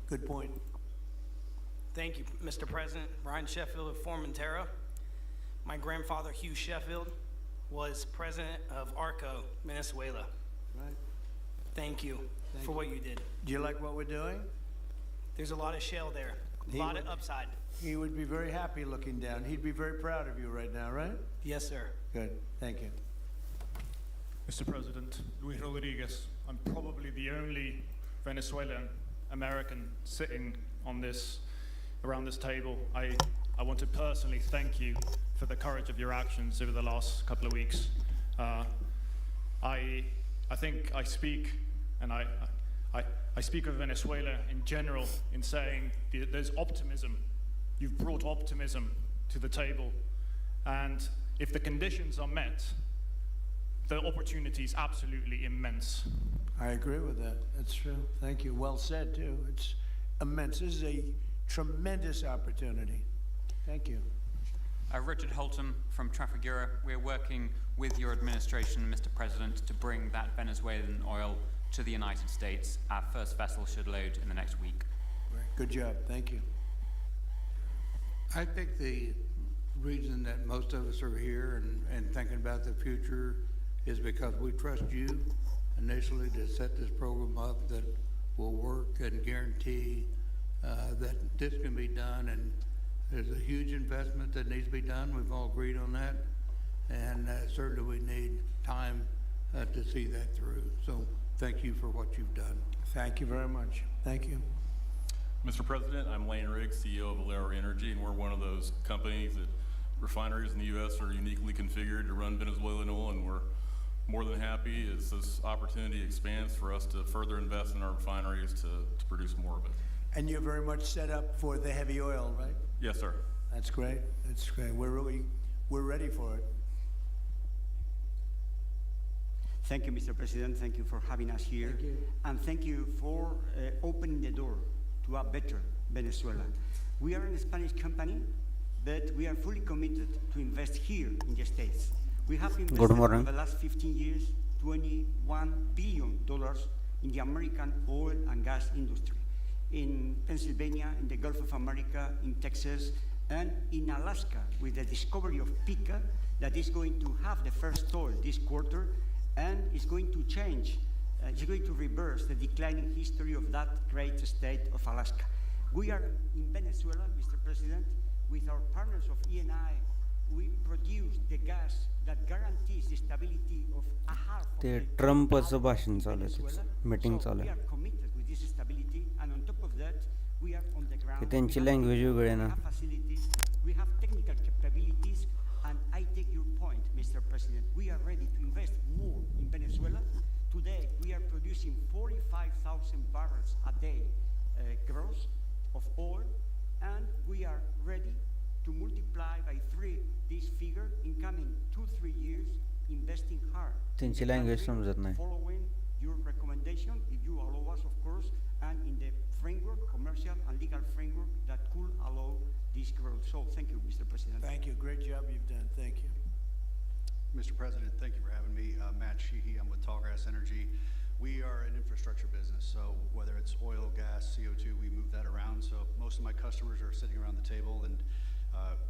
Good point. Thank you, Mr. President. Brian Sheffield of Formentera. My grandfather, Hugh Sheffield, was president of ARCO, Venezuela. Right. Thank you for what you did. Do you like what we're doing? There's a lot of shale there, a lot of upside. He would be very happy looking down. He'd be very proud of you right now, right? Yes, sir. Good. Thank you. Mr. President, Luis Rodriguez, I'm probably the only Venezuelan American sitting on around this table. I want to personally thank you for the courage of your actions over the last couple of weeks. I think I speak, and I speak of Venezuela in general in saying there's optimism. You've brought optimism to the table, and if the conditions are met, the opportunity is absolutely immense. I agree with that. That's true. Thank you. Well said, too. It's immense. This is a tremendous opportunity. Thank you. Richard Holton from Trafigura. We're working with your administration, Mr. President, to bring that Venezuelan oil to the United States. Our first vessel should load in the next week. Good job. Thank you. I think the reason that most of us are here and thinking about the future is because we trust you initially to set this program up that will work and guarantee that this can be done. And there's a huge investment that needs to be done. We've all agreed on that. And certainly we need time to see that through. So thank you for what you've done. Thank you very much. Thank you. Mr. President, I'm Lane Riggs, CEO of Valero Energy, and we're one of those companies that refineries in the U.S. are uniquely configured to run Venezuelan oil, and we're more than happy as this opportunity expands for us to further invest in our refineries to produce more of it. And you're very much set up for the heavy oil, right? Yes, sir. That's great. That's great. We're ready for it. Thank you, Mr. President. Thank you for having us here. Thank you. And thank you for opening the door to a better Venezuela. We are a Spanish company, but we are fully committed to invest here in the States. We have invested over the last 15 years, $21 billion in the American oil and gas industry, in Pennsylvania, in the Gulf of America, in Texas, and in Alaska, with the discovery of Pica that is going to have the first oil this quarter, and is going to change, it's going to reverse the declining history of that great state of Alaska. We are in Venezuela, Mr. President, with our partners of Eni. We produce the gas that guarantees the stability of a half of ते the ट्रम्पचं भाषण चालू आहे, Venezuela. Meeting So चालू we आहे. are committed with this stability, and on top of that, we are on the ground. की त्यांची We have language people, वेगळी आहे ना. we have facilities, we have technical capabilities, and I take your point, Mr. President. We are ready to invest more in Venezuela. Today, we are producing 45,000 barrels a day gross of oil, and we are ready to multiply by 3 this figure in coming 2-3 years, investing hard. त्यांची language समजत नाही. Following your recommendation, if you allow us, of course, and in the framework, commercial and legal framework that could allow this growth. So thank you, Mr. President. Thank you. Great job you've done. Thank you. Mr. President, thank you for having me. Matt Sheehy, I'm with Tallgrass Energy. We are an infrastructure business, so whether it's oil, gas, CO2, we move that around. So most of my customers are sitting around the table, and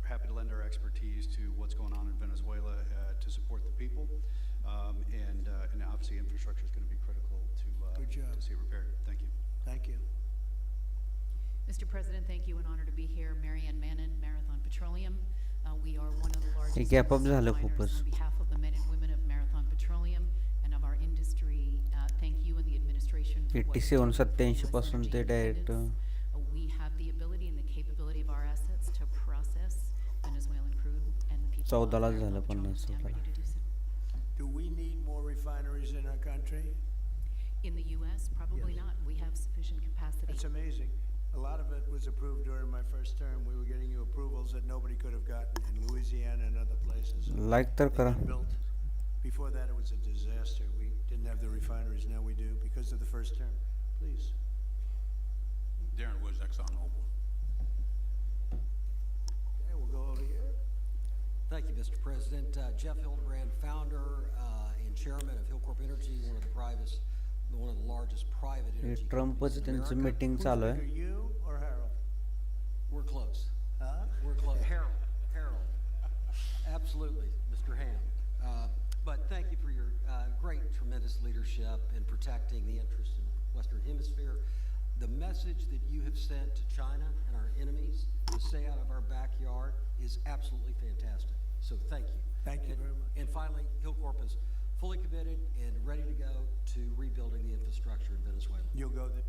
happy to lend our expertise to what's going on in Venezuela to support the people. And obviously infrastructure is going to be critical to see it repaired. Thank you. Thank you. Mr. President, thank you. An honor to be here. Marianne Mannon, Marathon Petroleum. We are one of the largest gap up झालं refiners. खूपच. On behalf of the men and women of Marathon Petroleum and of our industry, thank you and the administration for what you're doing for 87-87 US पासून energy ते direct independence. We have the ability and the capability of our assets to process Venezuelan crude, and the people of 14 ला Marathon झालं Petroleum 50 stand ready to do so. Do we need more refineries in our country? In the U.S., probably Yes. not. We have sufficient capacity. It's amazing. A lot of it was approved during my first term. We were getting you approvals that nobody could have gotten in Louisiana and other places. Like तर They करा. got built. Before that, it was a disaster. We didn't have the refineries. Now we do because of the first term. Please. Darren Woods, ExxonMobil. Okay, we'll go over here. Thank you, Mr. President. Jeff Hildebrand, founder and chairman of Hillcorp Energy, one of the largest private energy companies ट्रम्पचं in त्यांचं America. Meeting चालू आहे. Are you? Absolutely, Mr. Ham. But thank you for your great, tremendous leadership in protecting the interests in the Western Hemisphere. The message that you have sent to China and our enemies to stay out of our backyard is absolutely fantastic. So thank you. Thank you very much. And finally, Hillcorp is fully committed and ready to go to rebuilding the infrastructure in Venezuela. You'll go there.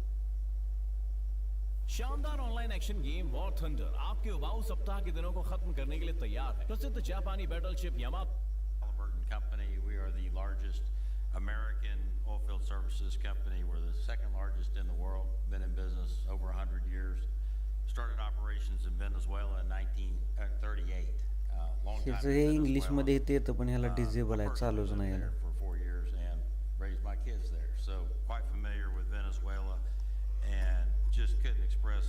शानदार online action game war thunder आपके उबाऊ सप्ताह के दिनों को खत्म करने के लिए तैयार है। प्रसिद्ध जापानी battleship Yamato Halliburton Company, we are the largest American oilfield services company. We're the second largest in the world, been in business over 100 years. Started operations in Venezuela in 1938. Long time ह्याचं in hey Venezuela. इंग्लिशमध्ये येतं पण ह्याला डिझेबल आहे, Personally चालूच नाही lived याला. there for 4 years and raised my kids there. So quite familiar with Venezuela and just couldn't express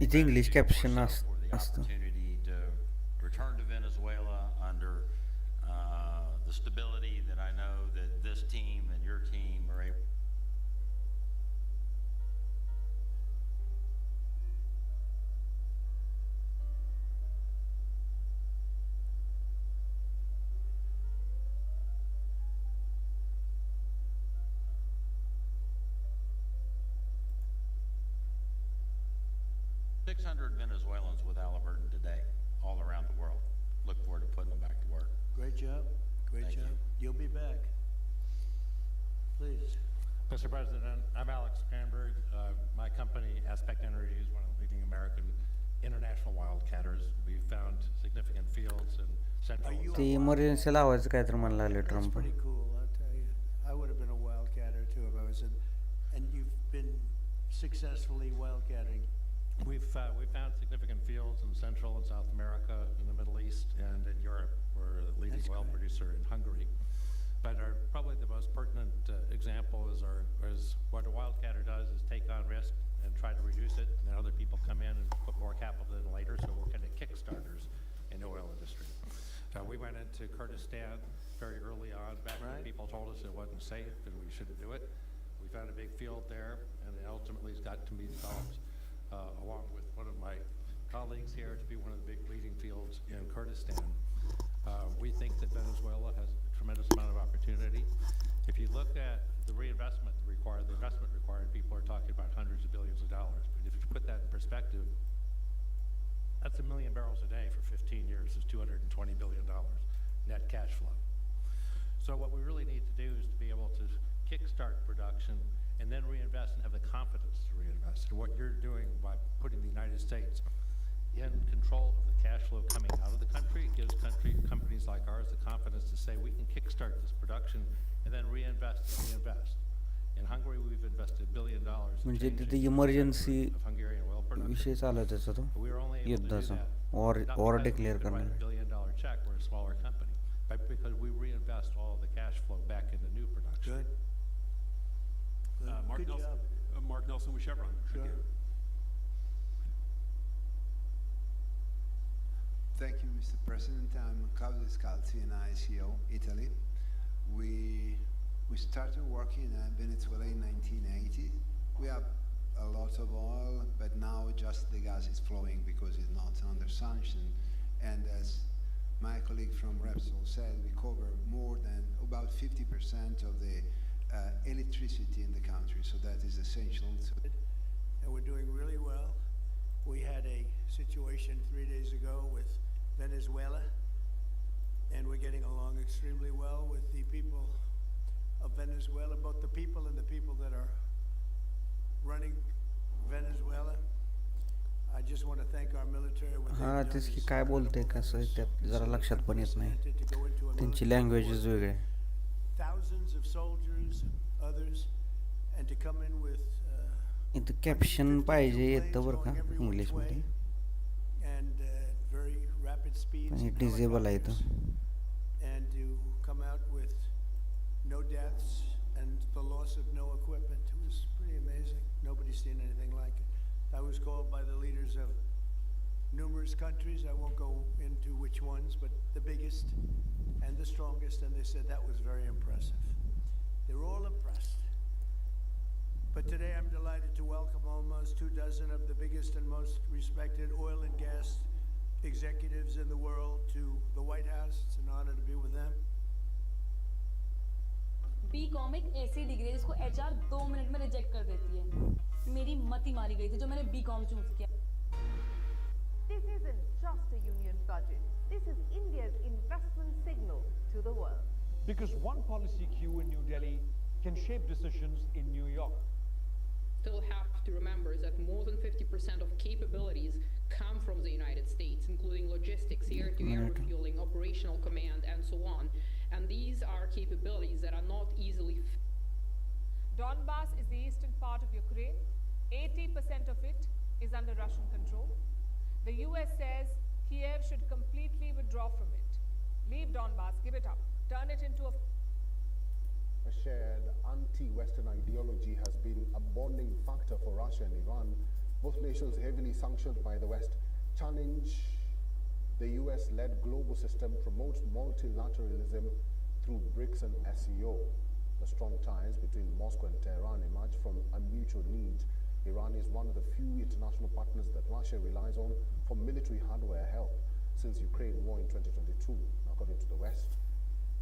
इथे English gratitude caption more so for the असतं. opportunity to return to Venezuela under the stability that I know that this team and your team are able. Venezuelans with Halliburton today, all around the world. Look forward to putting them back to work. Great job. Great Thank job. you. You'll be back. Please. Mr. President, I'm Alex Cranberg. My company, Aspect Energy, is one of the leading American international wildcatters. We've found significant fields in central. Are you ते emergency लावायचं काय तर म्हणायला लागले That's Trump. pretty cool, I'll tell you. I would have been a wildcatter too if I was in, and you've been successfully wildcatting. We've found significant fields in Central and South America, in the Middle East, and in Europe. We're a leading That's oil great. producer in Hungary. But probably the most pertinent example is what a wildcatter does is take on risk and try to reduce it, and then other people come in and put more capital in later, so we're kind of kickstarters in the oil industry. We went into Kurdistan very early on, back when Right. people told us it wasn't safe and we shouldn't do it. We found a big field there, and it ultimately has got to be developed along with one of my colleagues here to be one of the big leading fields in Kurdistan. We think that Venezuela has a tremendous amount of opportunity. If you look at the reinvestment required, the investment required, people are talking about hundreds of billions of dollars. But if you put that in perspective, that's 1 million barrels a day for 15 years is $220 billion net cash flow. So what we really need to do is to be able to kickstart production and then reinvest and have the confidence to reinvest. And what you're doing by putting the United States in control of the cash flow coming out of the country gives companies like ours the confidence to say we can kickstart this production and then reinvest and reinvest. In Hungary, we've invested $1 billion in म्हणजे changing तिथे the emergency of Hungarian oil production. विषय चालू आहे त्याचा तो We were only able to do युद्धाचा that. War Not war because we declare could write करणार. $1 billion check, we're a smaller company, but because we reinvest all of the cash flow back into new production. Good. Good. Mark Good Nelson, job. Mark Nelson with Chevron. Sure. Again. Thank you, Mr. President. I'm Claudio Scalzi, and ICO, Italy. We started working in Venezuela in 1980. We have a lot of oil, but now just the gas is flowing because it's not under sanction. And as my colleague from Repsol said, we cover more than about 50% of the electricity in the country, so that is essential. And we're doing really well. We had a situation 3 days ago with Venezuela, and we're getting along extremely well with the people of Venezuela, both the people and the people that are running Venezuela. I just want to thank our military. What they've हा done तेच की is काय बोलते कसं त्यात जरा लक्षात पण येत नाही. unprecedented to go into a त्यांची military लँग्वेजच war, वेगळे. thousands of soldiers, others, and to come in with इथं कॅप्शन पाहिजे येतं बरं का इंग्लिशमध्ये. and very rapid speeds आणि and डिझेबल आहे इथं. and to come out with no deaths and the loss of no equipment. It was pretty amazing. Nobody's seen anything like it. I was called by the leaders of numerous countries. I won't go into which ones, but the biggest and the strongest, and they said that was very impressive. They were all impressed. But today I'm delighted to welcome almost 24 of the biggest and most respected oil and gas executives in the world to the White House. It's an honor to be with them. B.Com एक ऐसी degree है जिसको HR 2 minute में reject कर देती है। मेरी मति मारी गई थी जो मैंने B.Com चूज किया। This isn't just a union budget. This is India's investment signal to the world. Because one policy cue in New Delhi can shape decisions in New York. Still have to remember is that more than 50% of capabilities come from the United States, including logistics, air-to-air refueling, operational command, and so on. And these are capabilities that are not easily. Donbass is the eastern part of Ukraine. 80% of it is under Russian control. The US says Kiev should completely withdraw from it. Leave Donbass, give it up, turn it into a shared anti-Western ideology has been a bonding factor for Russia and Iran. Both nations heavily sanctioned by the West challenge the US-led global system, promotes multilateralism through BRICS and SEO. The strong ties between Moscow and Tehran emerge from a mutual need. Iran is one of the few international partners that Russia relies on for military hardware help since Ukraine war in 2022, according to the West.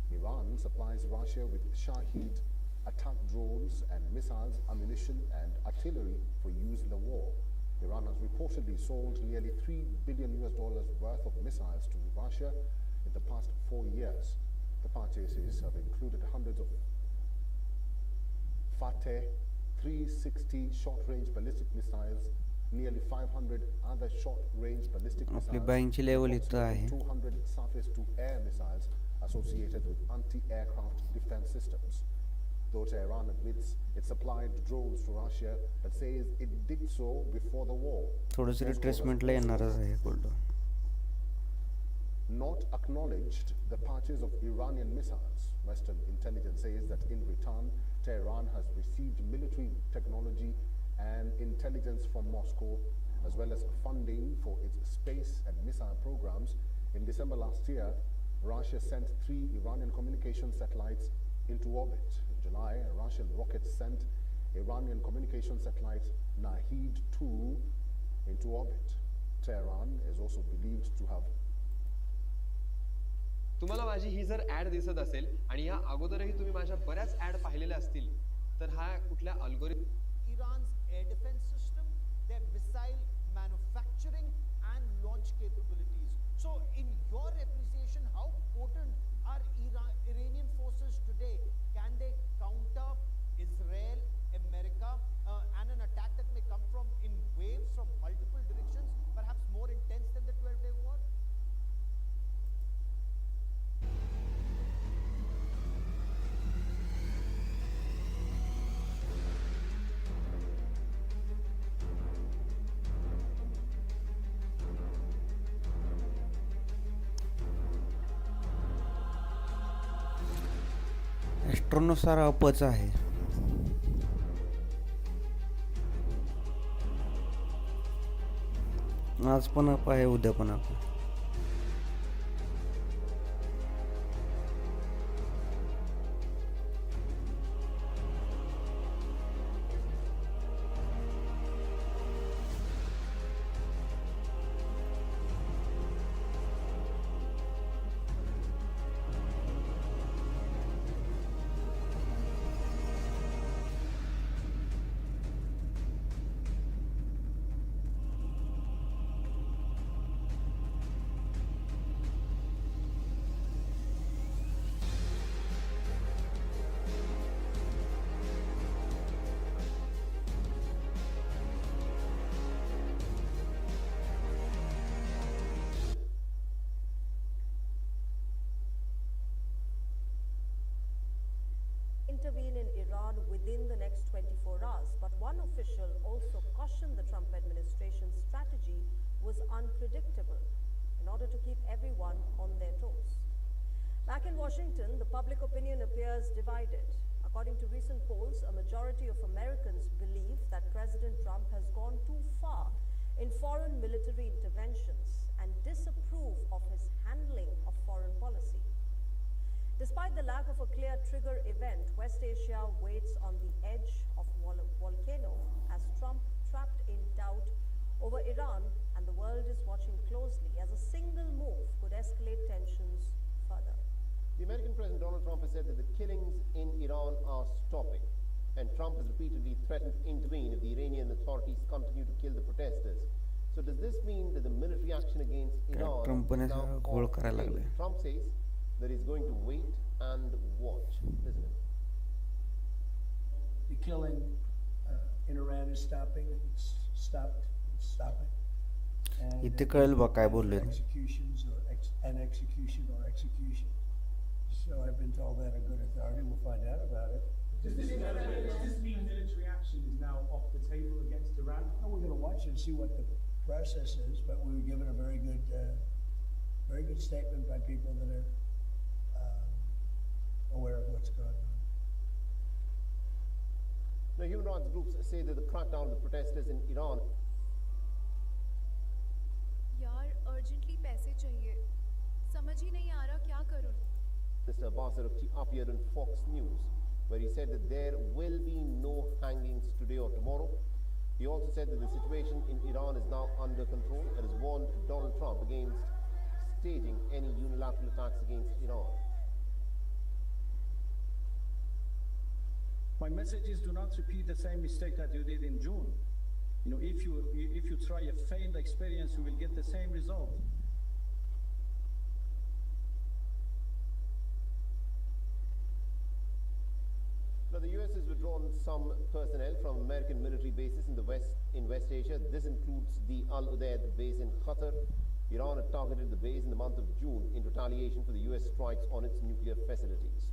Iran supplies Russia with Shahid attack drones and missiles, ammunition and artillery for use in the war. Iran has reportedly sold nearly $3 billion worth of missiles to Russia in the past 4 years. The purchases have included hundreds of Fateh 360 short-range ballistic missiles, nearly 500 other short-range ballistic आपली missiles, बँकची level इथं आहे. 200 surface-to-air missiles associated with anti-aircraft defense systems. Though Tehran admits it supplied drones to Russia, but says it did so before the war. थोडंसं रिट्रेसमेंटला येणारच आहे gold. Not acknowledged the purchase of Iranian missiles. Western intelligence says that in return, Tehran has received military technology and intelligence from Moscow, as well as funding for its space and missile programs. In December last year, Russia sent 3 Iranian communication satellites into orbit. In July, a Russian rocket sent Iranian communication satellite Nahid-2 into orbit. Tehran is also believed to have. तुम्हाला माझी ही जर add दिसत असेल आणि या अगोदरही तुम्ही माझ्या बऱ्याच ऍड पाहिलेल्या असतील तर हा कुठल्या algorithm Iran's air defense system, their missile manufacturing and launch capabilities. So in your appreciation, how potent are Iranian forces today? Can they counter Israel, America, and an attack that may come from in waves from multiple directions, perhaps more intense than the 12-day war? ॲस्ट्रोनुसार अपच आहे. आज पण up आहे, उद्या पण up आहे. Intervene in Iran within the next 24 hours, but one official also cautioned the Trump administration's strategy was unpredictable in order to keep everyone on their toes. Back in Washington, the public opinion appears divided. According to recent polls, a majority of Americans believe that President Trump has gone too far in foreign military interventions and disapprove of his handling of foreign policy. Despite the lack of a clear trigger event, West Asia waits on the edge of volcano as Trump trapped in doubt over Iran and the world is is watching closely as a single move could escalate tensions further. The American President Donald Trump has said that the killings in Iran are stopping, and Trump has repeatedly threatened to intervene if the Iranian authorities continue to kill the protesters. So does this mean that the military action against Iran Trump is now घोळ off the करायला table? लागले. Trump says that he's going to wait and watch. Listen. The killing in Iran is stopping. It's stopped. It's stopping. And इथे कळेल बा काय बोलले. executions or an execution or execution. So I've been told that a good authority. We'll find out about it. Does this mean military action is now off the table against Iran? Well, we're going to watch and see what the process is, but we were given a very good statement by people that are aware of what's going on. Now, human rights groups say that the crackdown on the protesters in Iran यार urgently पैसे चाहिए समझ ही नहीं आ रहा क्या करूं Mr. Abbas Araghchi appeared on Fox News, where he said that there will be no hangings today or tomorrow. He also said that the situation in Iran is now under control and has warned Donald Trump against staging any unilateral attacks against Iran. My message is do not repeat the same mistake that you did in June. You know, if you try a failed experience, you will get the same result. Now, the U.S. has withdrawn some personnel from American military bases in West Asia. This includes the Al Udeid base in Qatar. Iran had targeted the base in the month of June in retaliation for the U.S. strikes on its nuclear facilities.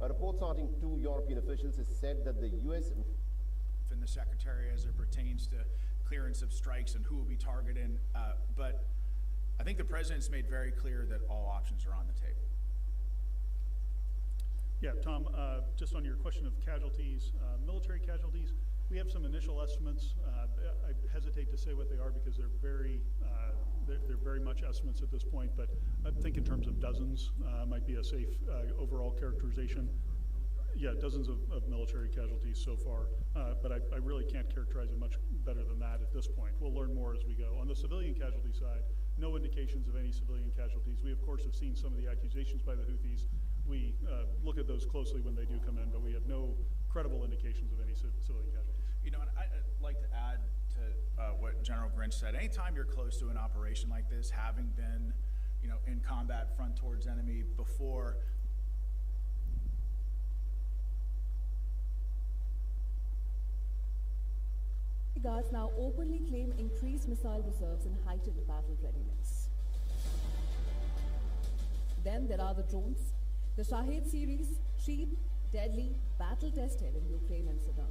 A report citing two European officials has said that the U.S. and the Secretary as it pertains to clearance of strikes and who will be targeted. But I think the President's made very clear that all options are on the table. Yeah, Tom, just on your question of casualties, military casualties, we have some initial estimates. I hesitate to say what they are because they're very much estimates at this point, but I think in terms of dozens might be a safe overall characterization. Yeah, dozens of military casualties so far, but I really can't characterize it much better than that at this point. We'll learn more as we go. On the civilian casualty side, no indications of any civilian casualties. We, of course, have seen some of the accusations by the Houthis. We look at those closely when they do come in, but we have no credible indications of any civilian casualties. You know, and I'd like to add to what General Grinch said. Anytime you're close to an operation like this, having been, you know, in combat front towards enemy before, Guards now openly claim increased missile reserves and heightened battle readiness. Then there are the drones. The Shahed series, cheap, deadly, battle-tested in Ukraine and Sudan.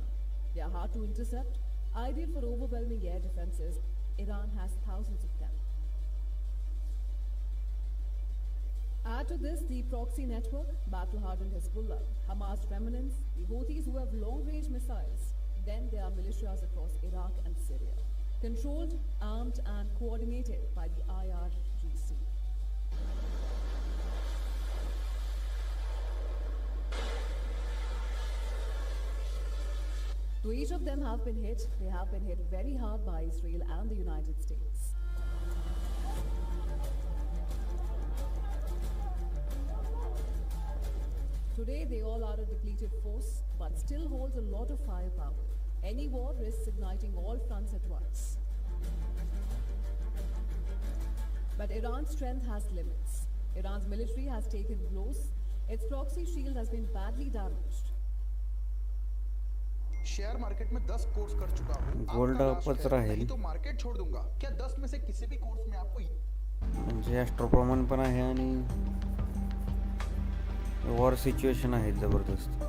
They are hard to intercept, ideal for overwhelming air defenses. Iran has thousands of them. Add to this the proxy network, battle-hardened Hezbollah, Hamas remnants, the Houthis who have long-range missiles. Then there are militias across Iraq and Syria, controlled, armed and coordinated by the IRGC. To each of them have been hit. They have been hit very hard by Israel and the United States. Today they all are a depleted force, but still hold a lot of firepower. Any war risks igniting all fronts at once. But Iran's strength has limits. Iran's military has taken blows. Its proxy shield has been badly damaged. Share market में 10 course कर चुका हूँ gold अपच राहील नहीं तो market छोड़ दूंगा क्या 10 में से किसी भी कोर्स में आपको म्हणजे ॲस्ट्रोप्रमाणे पण आहे आणि वॉर सिच्युएशन आहे जबरदस्त.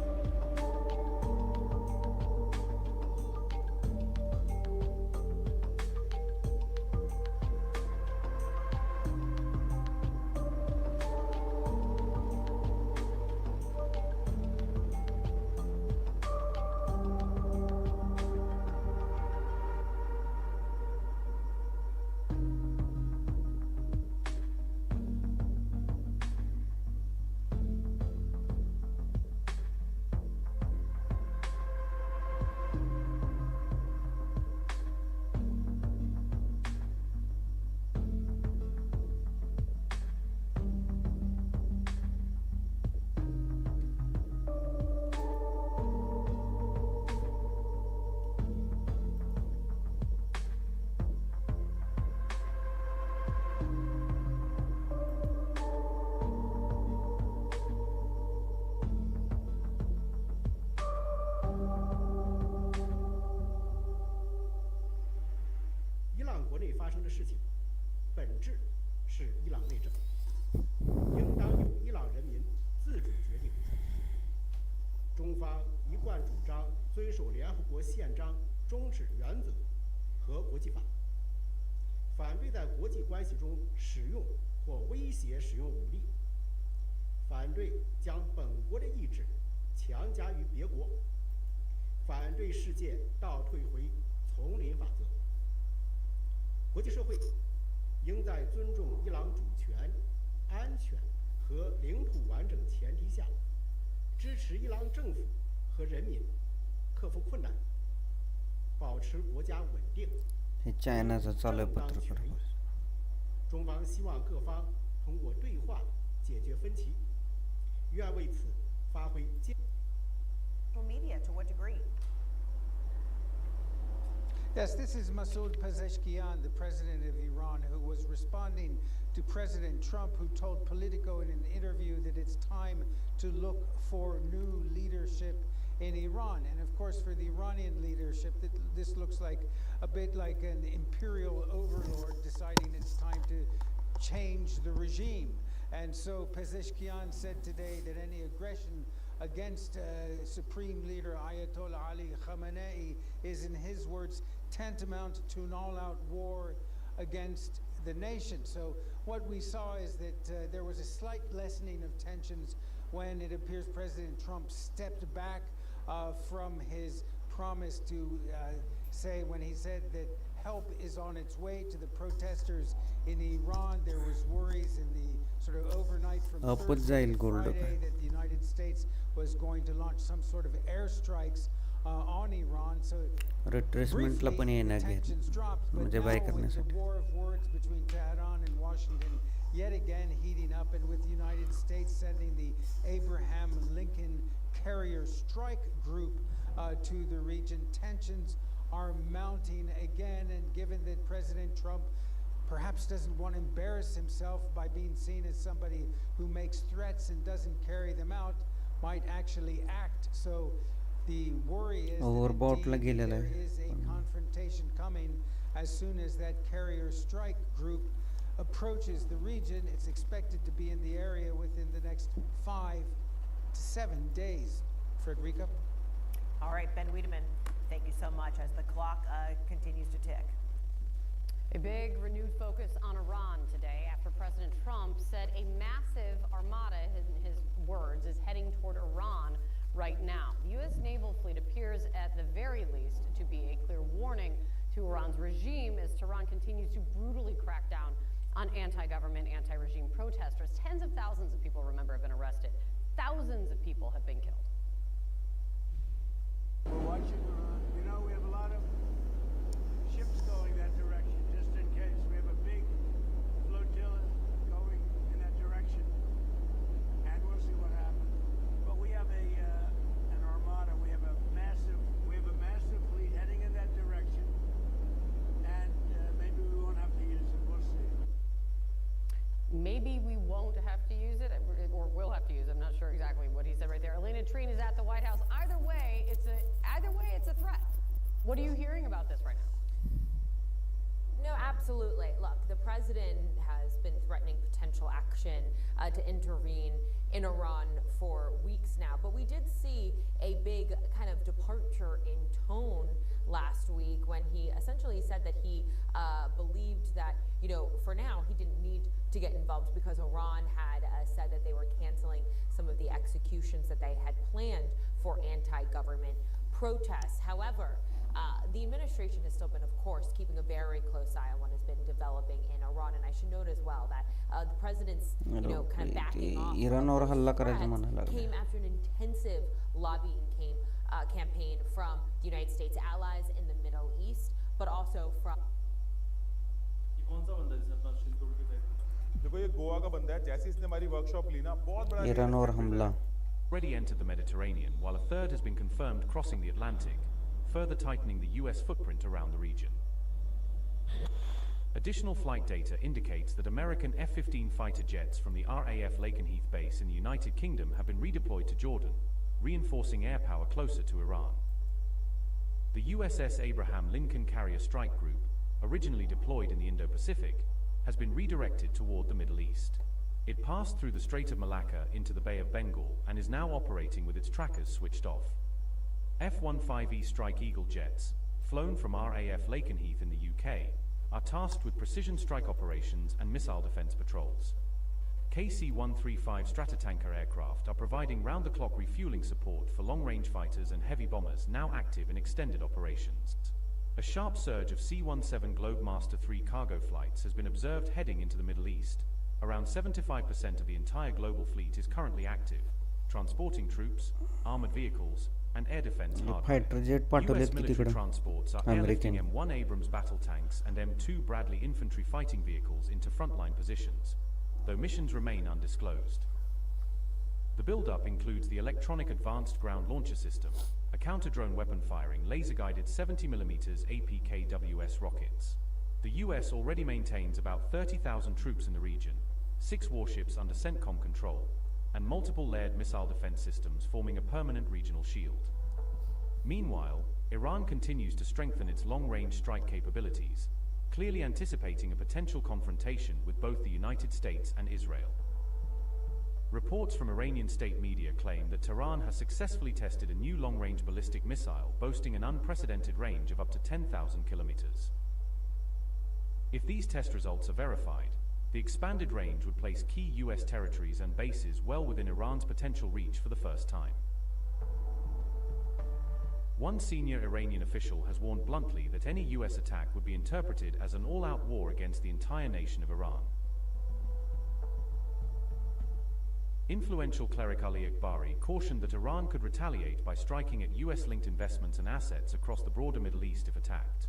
国内发生的事情，本质是伊朗内政，应当由伊朗人民自主决定。中方一贯主张遵守联合国宪章宗旨原则和国际法，反对在国际关系中使用或威胁使用武力，反对将本国的意志强加于别国，反对世界倒退回丛林法则。国际社会应在尊重伊朗主权、安全和领土完整前提下，支持伊朗政府和人民克服困难，保持国家稳定。चायनाचा चालू आहे पत्रकार. 中方希望各方通过对话解决分歧，愿为此发挥建。Media to what degree? Yes, this is Masoud Pezeshkian, the president of Iran, who was responding to President Trump, who told Politico in an interview that it's time to look for new leadership in Iran. And of course, for the Iranian leadership, this looks like a bit like an imperial overlord deciding it's time to change the regime. And so Pezeshkian said today that any aggression against Supreme Leader Ayatollah Ali Khamenei is, in his words, tantamount to an all-out war against the nation. So what we saw is that there was a slight lessening of tensions when it appears President Trump stepped back from his promise to say, when he said that help is on its way to the protesters in Iran. There was worries in the sort of overnight from Thursday to Friday that the United States was going to launch some sort of airstrikes on Iran. So रिट्रेसमेंटला पण येणार घेत म्हणजे bye करण्यासाठी. The war of words between Tehran and Washington yet again heating up, and with the United States sending the Abraham Lincoln Carrier Strike Group to the region, tensions are mounting again. And given that President Trump perhaps doesn't want to embarrass himself by being seen as somebody who makes threats and doesn't carry them out, might actually act. So the worry is that there is a confrontation coming as soon as that carrier strike group approaches the region. It's expected to be in the area within the next 5 to 7 days. Frederica? All right, Ben Wiedemann, thank you so much as the clock continues to tick. A big renewed focus on Iran today after President Trump said a massive armada, in his words, is heading toward Iran right now. The U.S. naval fleet appears at the very least to be a clear warning to Iran's regime as Tehran continues to brutally crack down on anti-government, anti-regime protesters. Tens of thousands of people, remember, have been arrested. Thousands of people have been killed. We're watching Iran. You know, we have a lot of ships going that direction, just in case. We have a big flotilla going in that direction, and we'll see what happens. But we have an armada. We have a massive fleet heading in that direction, and maybe we won't have to use it. We'll see. Maybe we won't have to use it, or will have to use it. I'm not sure exactly what he said right there. Elena Treen is at the White House. Either way, it's a threat. What are you hearing about this right now? No, absolutely. Look, the president has been threatening potential action to intervene in Iran for weeks now. But we did see a big kind of departure in tone last week when he essentially said that he believed that, you know, for now he didn't need to get involved because Iran had said that they were canceling some of the executions that they had planned for anti-government protests. However, the administration has still been, of course, keeping a very close eye on what has been developing in Iran. And I should note as well that the president's, you know, kind of backing off came after an intensive lobbying campaign from the United States allies in the Middle East, but also from. Already entered the Mediterranean, while a third has been confirmed crossing the Atlantic, further tightening the US footprint around the region. Additional flight data indicates that American F-15 fighter jets from the RAF Lakenheath base in the United Kingdom have been redeployed to Jordan, reinforcing air power closer to Iran. The USS Abraham Lincoln Carrier Strike Group, originally deployed in the Indo-Pacific, has been redirected toward the Middle East. It passed through the Strait of Malacca into the Bay of Bengal and is now operating with its trackers switched off. F-15E Strike Eagle jets, flown from RAF Lakenheath in the UK, are tasked with precision strike operations and missile defense patrols. KC-135 Stratotanker aircraft are providing round-the-clock refueling support for long-range fighters and heavy bombers now active in extended operations. A sharp surge of C-17 Globemaster III cargo flights has been observed heading into the Middle East. Around 75% of the entire global fleet is currently active, transporting troops, armored vehicles, and air defense hardware. Fighter jet US पाठवलेत की military तिकडं transports are airlifting M1 Abrams battle tanks and M2 Bradley infantry fighting vehicles into frontline positions, though missions remain undisclosed. The build-up includes the Electronic Advanced Ground Launcher System, a counter-drone weapon-firing laser-guided 70mm APKWS rockets. The US already maintains about 30,000 troops in the region, 6 warships under CENTCOM control, and multiple layered missile defense systems forming a permanent regional shield. Meanwhile, Iran continues to strengthen its long-range strike capabilities, clearly anticipating a potential confrontation with both the United States and Israel. Reports from Iranian state media claim that Tehran has successfully tested a new long-range ballistic missile boasting an unprecedented range of up to 10,000 kilometers. If these test results are verified, the expanded range would place key US territories and bases well within Iran's potential reach for the first time. One senior Iranian official has warned bluntly that any US attack would be interpreted as an all-out war against the entire nation of Iran. Influential cleric Ali Akbari cautioned that Iran could retaliate by striking at US-linked investments and assets across the broader Middle East if attacked.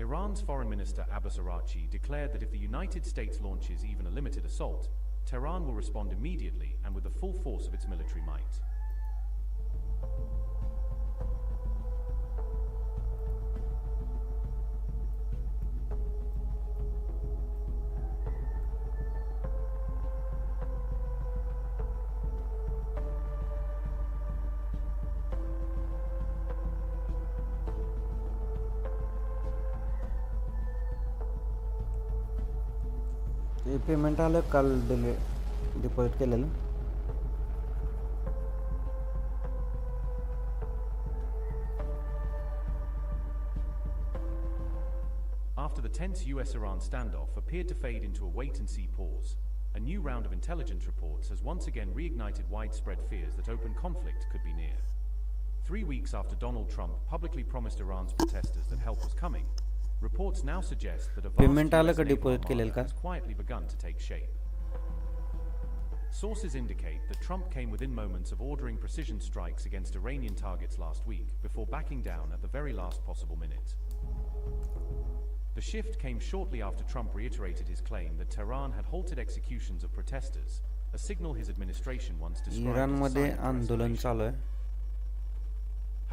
Iran's Foreign Minister Abbas Araghchi declared that if the United States launches even a limited assault, Tehran will respond immediately and with the full force of its military might. Payment आलं काल deposit केलेलं After the tense US-Iran standoff appeared to fade into a wait-and-see pause, a new round of intelligence reports has once again reignited widespread fears that open conflict could be near. 3 weeks after Donald Trump publicly promised Iran's protesters that help was coming, reports now suggest that a vast payment आलं US का naval deposit केलेलं armada का has quietly begun to take shape. Sources indicate that Trump came within moments of ordering precision strikes against Iranian targets last week before backing down at the very last possible minute. The shift came shortly after Trump reiterated his claim that Tehran had halted executions of protesters, a signal his administration once described as a इराणमध्ये sign of आंदोलन escalation. चालू आहे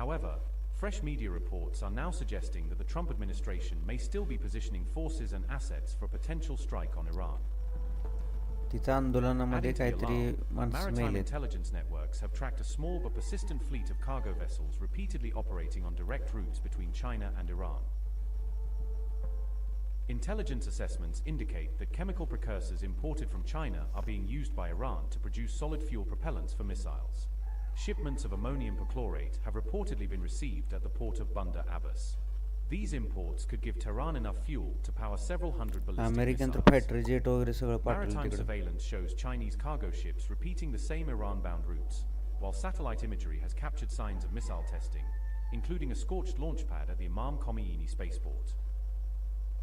However, fresh media reports are now suggesting that the Trump administration may still be positioning forces and assets for a potential strike on Iran. तिथं आंदोलनामध्ये Adding to the काहीतरी alarm, माणसं maritime मेलेत intelligence networks have tracked a small but persistent fleet of cargo vessels repeatedly operating on direct routes between China and Iran. Intelligence assessments indicate that chemical precursors imported from China are being used by Iran to produce solid fuel propellants for missiles. Shipments of ammonium perchlorate have reportedly been received at the port of Bandar Abbas. These imports could give Tehran enough fuel to power several hundred ballistic American तर missiles. Fighter jet वगैरे सगळं पाठवलं Maritime तिकडे surveillance shows Chinese cargo ships repeating the same Iran-bound routes, while satellite imagery has captured signs of missile testing, including a scorched launch pad at the Imam Khomeini spaceport.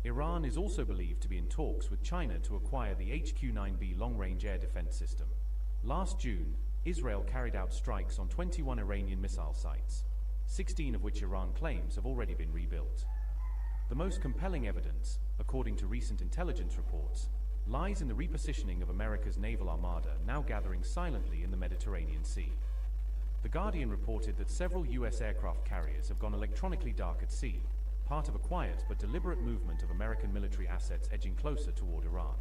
Iran is also believed to be in talks with China to acquire the HQ-9B long-range air defense system. Last June, Israel carried out strikes on 21 Iranian missile sites, 16 of which Iran claims have already been rebuilt. The most compelling evidence, according to recent intelligence reports, lies in the repositioning of America's naval armada now gathering silently in the Mediterranean Sea. The Guardian reported that several US aircraft carriers have gone electronically dark at sea, part of a quiet but deliberate movement of American military assets edging closer toward Iran.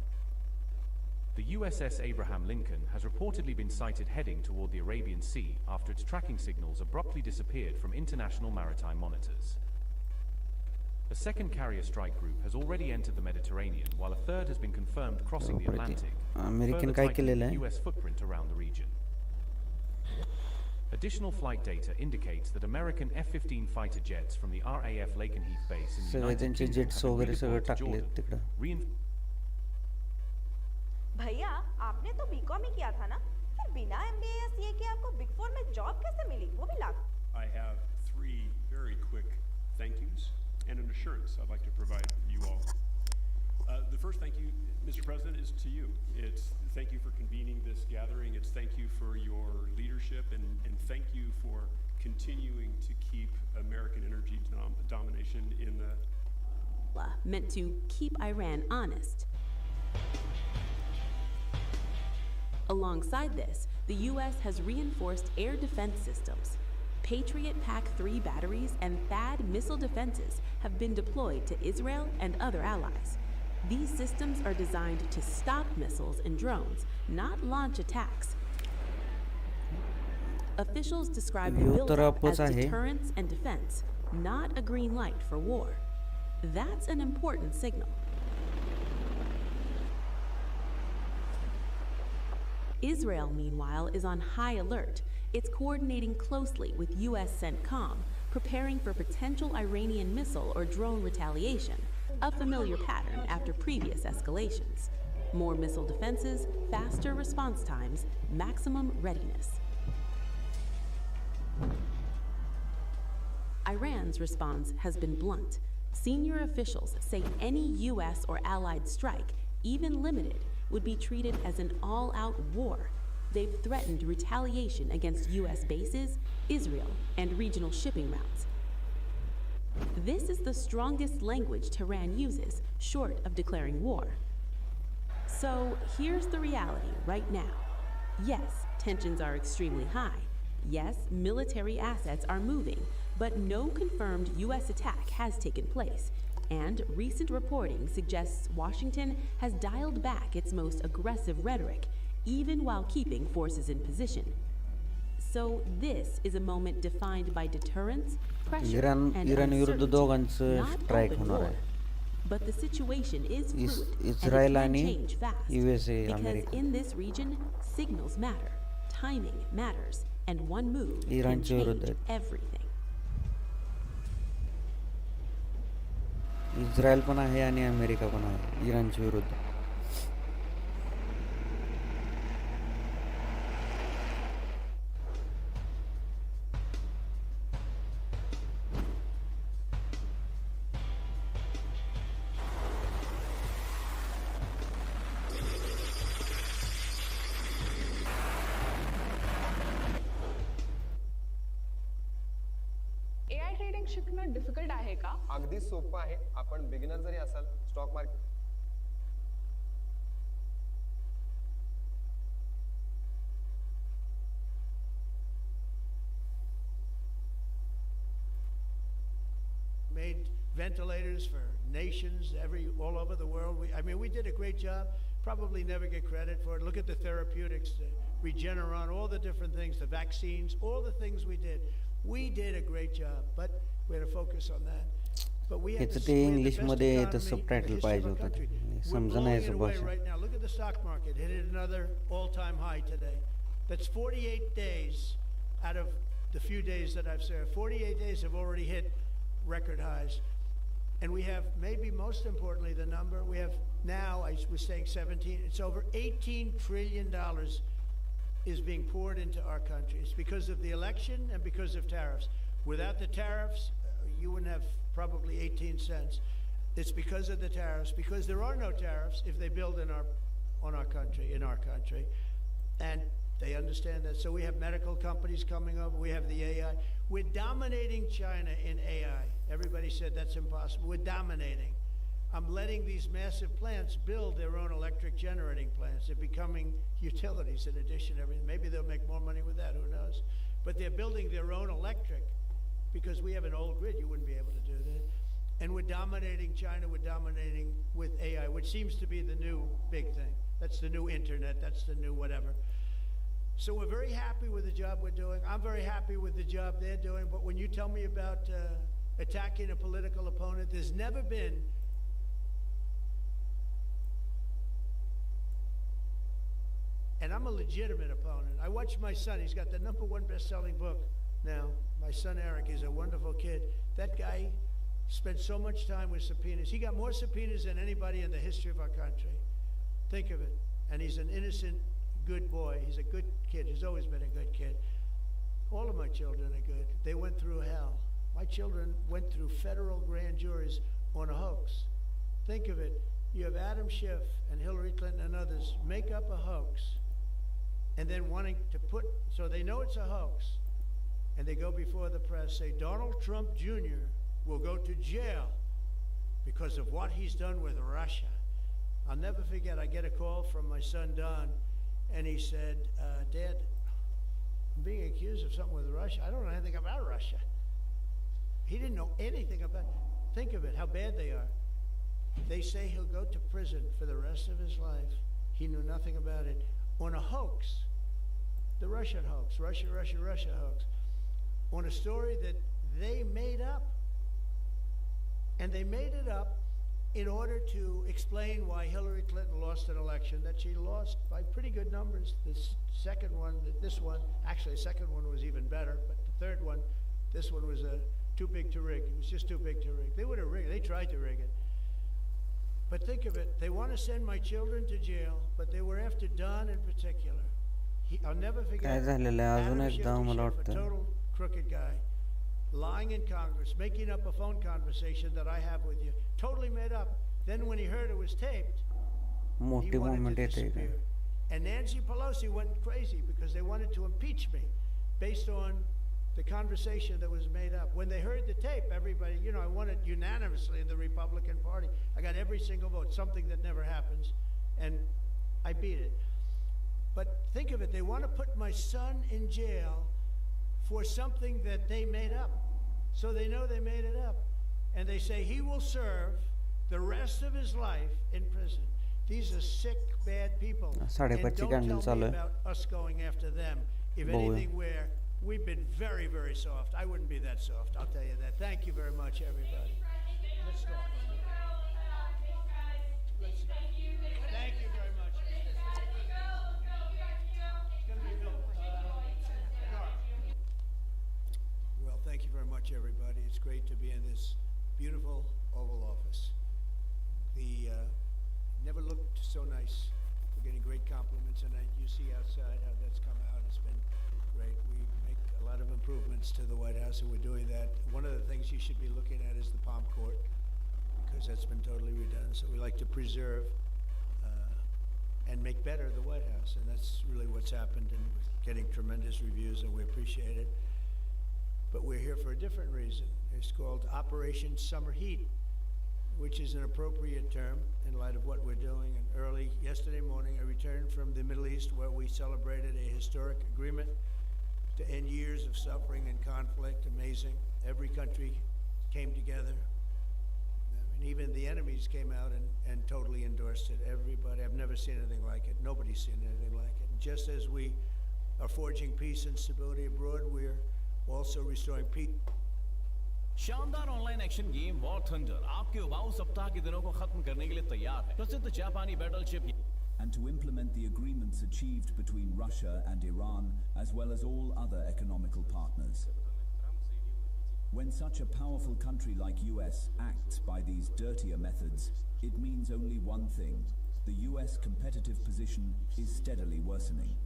The USS Abraham Lincoln has reportedly been sighted heading toward the Arabian Sea after its tracking signals abruptly disappeared from international maritime monitors. The second carrier strike group has already entered the Mediterranean, while a third has been confirmed crossing the Atlantic, American further काय tightening केलेलं the आहे? US footprint around the region. Additional flight data indicates that American F-15 fighter jets from the RAF Lakenheath base in the सगळे United त्यांचे Kingdom jets have been वगैरे सगळं redeployed to टाकले Jordan. तिकडं. भैया आपने तो बीकॉम ही किया था ना, फिर बिना एमबीए या सीए के आपको बिग फोर में जॉब कैसे मिली, वो भी lakh? I have 3 very quick thank yous and an assurance I'd like to provide you all. The first thank you, Mr. President, is to you. It's thank you for convening this gathering. It's thank you for your leadership, and thank you for continuing to keep American energy domination in the meant to keep Iran honest. Alongside this, the U.S. has reinforced air defense systems. Patriot PAC-3 batteries and THAAD missile defenses have been deployed to Israel and other allies. These systems are designed to stop missiles and drones, not launch attacks. Officials describe the buildup as deterrence and defense, not a green light for war. That's an important signal. Israel, meanwhile, is on high alert. It's coordinating closely with U.S. CENTCOM, preparing for potential Iranian missile or drone retaliation, a familiar pattern after previous escalations. More missile defenses, faster response times, maximum readiness. Iran's response has been blunt. Senior officials say any U.S. or allied strike, even limited, would be treated as an all-out war. They've threatened retaliation against U.S. bases, Israel, and regional shipping routes. This is the strongest language Tehran uses, short of declaring war. So here's the reality right now. Yes, tensions are extremely high. Yes, military assets are moving, but no confirmed U.S. attack has taken place. And recent reporting suggests Washington has dialed back its most aggressive rhetoric, even while keeping forces in position. So this is a moment defined by deterrence, pressure, and uncertainty, not open war. But the situation is fluid, and it can change fast. Because in this region, signals matter, timing matters, and one move can change everything. Israel पण आहे आणि America पण आहे इराणच्या विरुद्ध. AI trading शिकणं difficult आहे का? अगदी सोपं आहे. आपण बिगिनर जरी असाल stock market made ventilators for nations all over the world. We did a great job. Probably never get credit for it. Look at the therapeutics, the Regeneron, all the different things, the vaccines, all the things we did. We did a great job, but we had to focus on that. But we had ते English मध्ये ते subtitle पाहिजे होतं. समजण्याचं भाषा. Right now, look at the stock market. It hit another all-time high today. That's 48 days out of the few days that I've served. 48 days have already hit record highs. And we have, maybe most importantly, the number, we have now, I was saying 17, it's over $18 trillion is being poured into our country. It's because of the election and because of tariffs. Without the tariffs, you wouldn't have probably 18 cents. It's because of the tariffs, because there are no tariffs if they build in our country. And they understand that. So we have medical companies coming over. We have the AI. We're dominating China in AI. Everybody said that's impossible. We're dominating. I'm letting these massive plants build their own electric generating plants. They're becoming utilities in addition to everything. Maybe they'll make more money with that, who knows? But they're building their own electric because we have an old grid. You wouldn't be able to do that. And we're dominating China. We're dominating with AI, which seems to be the new big thing. That's the new internet. That's the new whatever. So we're very happy with the job we're doing. I'm very happy with the job they're doing. But when you tell me about attacking a political opponent. There's never been and I'm a legitimate opponent. I watch my son. He's got the #1 best-selling book now. My son Eric is a wonderful kid. That guy spent so much time with subpoenas. He got more subpoenas than anybody in the history of our country. Think of it. And he's an innocent, good boy. He's a good kid. He's always been a good kid. All of my children are good. They went through hell. My children went through federal grand juries on a hoax. Think of it. You have Adam Schiff and Hillary Clinton and others make up a hoax and then wanting to put, so they know it's a hoax, and they go before the press, say Donald Trump Jr. will go to jail because of what he's done with Russia. I'll never forget, I get a call from my son Don, and he said, Dad, I'm being accused of something with Russia. I don't know anything about Russia. He didn't know anything about it. Think of it, how bad they are. They say he'll go to prison for the rest of his life. He knew nothing about it. On a hoax, the Russian hoax, Russia hoax, on a story that they made up. And they made it up in order to explain why Hillary Clinton lost an election that she lost by pretty good numbers. This second one, actually the second one was even better, but the third one, this one was too big to rig. It was just too big to rig. They would have rigged it. They tried to rig it. But think of it, they want to send my children to jail, but they were after Don in particular. I'll never forget Adam Schiff, a total crooked guy, lying in Congress, making up a phone conversation that I have with you, totally made up. Then when he heard it was taped, he wanted to disappear. And Nancy Pelosi went crazy because they wanted to impeach me based on the conversation that was made up. When they heard the tape, everybody, I won it unanimously in the Republican Party. I got every single vote, something that never happens, and I beat it. But think of it, they want to put my son in jail for something that they made up. So they know they made it up. And they say he will serve the rest of his life in prison. These are sick, bad people. And don't tell me about us going after them. If anything, we've been very, very soft. I wouldn't be that soft, I'll tell you that. Thank you very much, everybody. Let's go. Thank you very much. Well, thank you very much, everybody. It's great to be in this beautiful Oval Office. Never looked so nice. We're getting great compliments tonight. You see outside how that's come out. It's been great. We make a lot of improvements to the White House, and we're doing that. One of the things you should be looking at is the Palm Court, because that's been totally redone. So we like to preserve and make better the White House, and that's really what's happened, and we're getting tremendous reviews, and we appreciate it. But we're here for a different reason. It's called Operation Summer Heat, which is an appropriate term in light of what we're doing. And early yesterday morning, I returned from the Middle East, where we celebrated a historic agreement to end years of suffering and conflict. Amazing. Every country came together. And even the enemies came out and totally endorsed it. Everybody, I've never seen anything like it. Nobody's seen anything like it. And just as we are forging peace and stability abroad, we're also restoring peace. शानदार online action game war thunder आपके उबाऊ सप्ताह के दिनों को खत्म करने के लिए तैयार है। प्रसिद्ध जापानी battleship and to implement the agreements achieved between Russia and Iran, as well as all other economical partners. When such a powerful country like US acts by these dirtier methods, it means only one thing: the US competitive position is steadily worsening.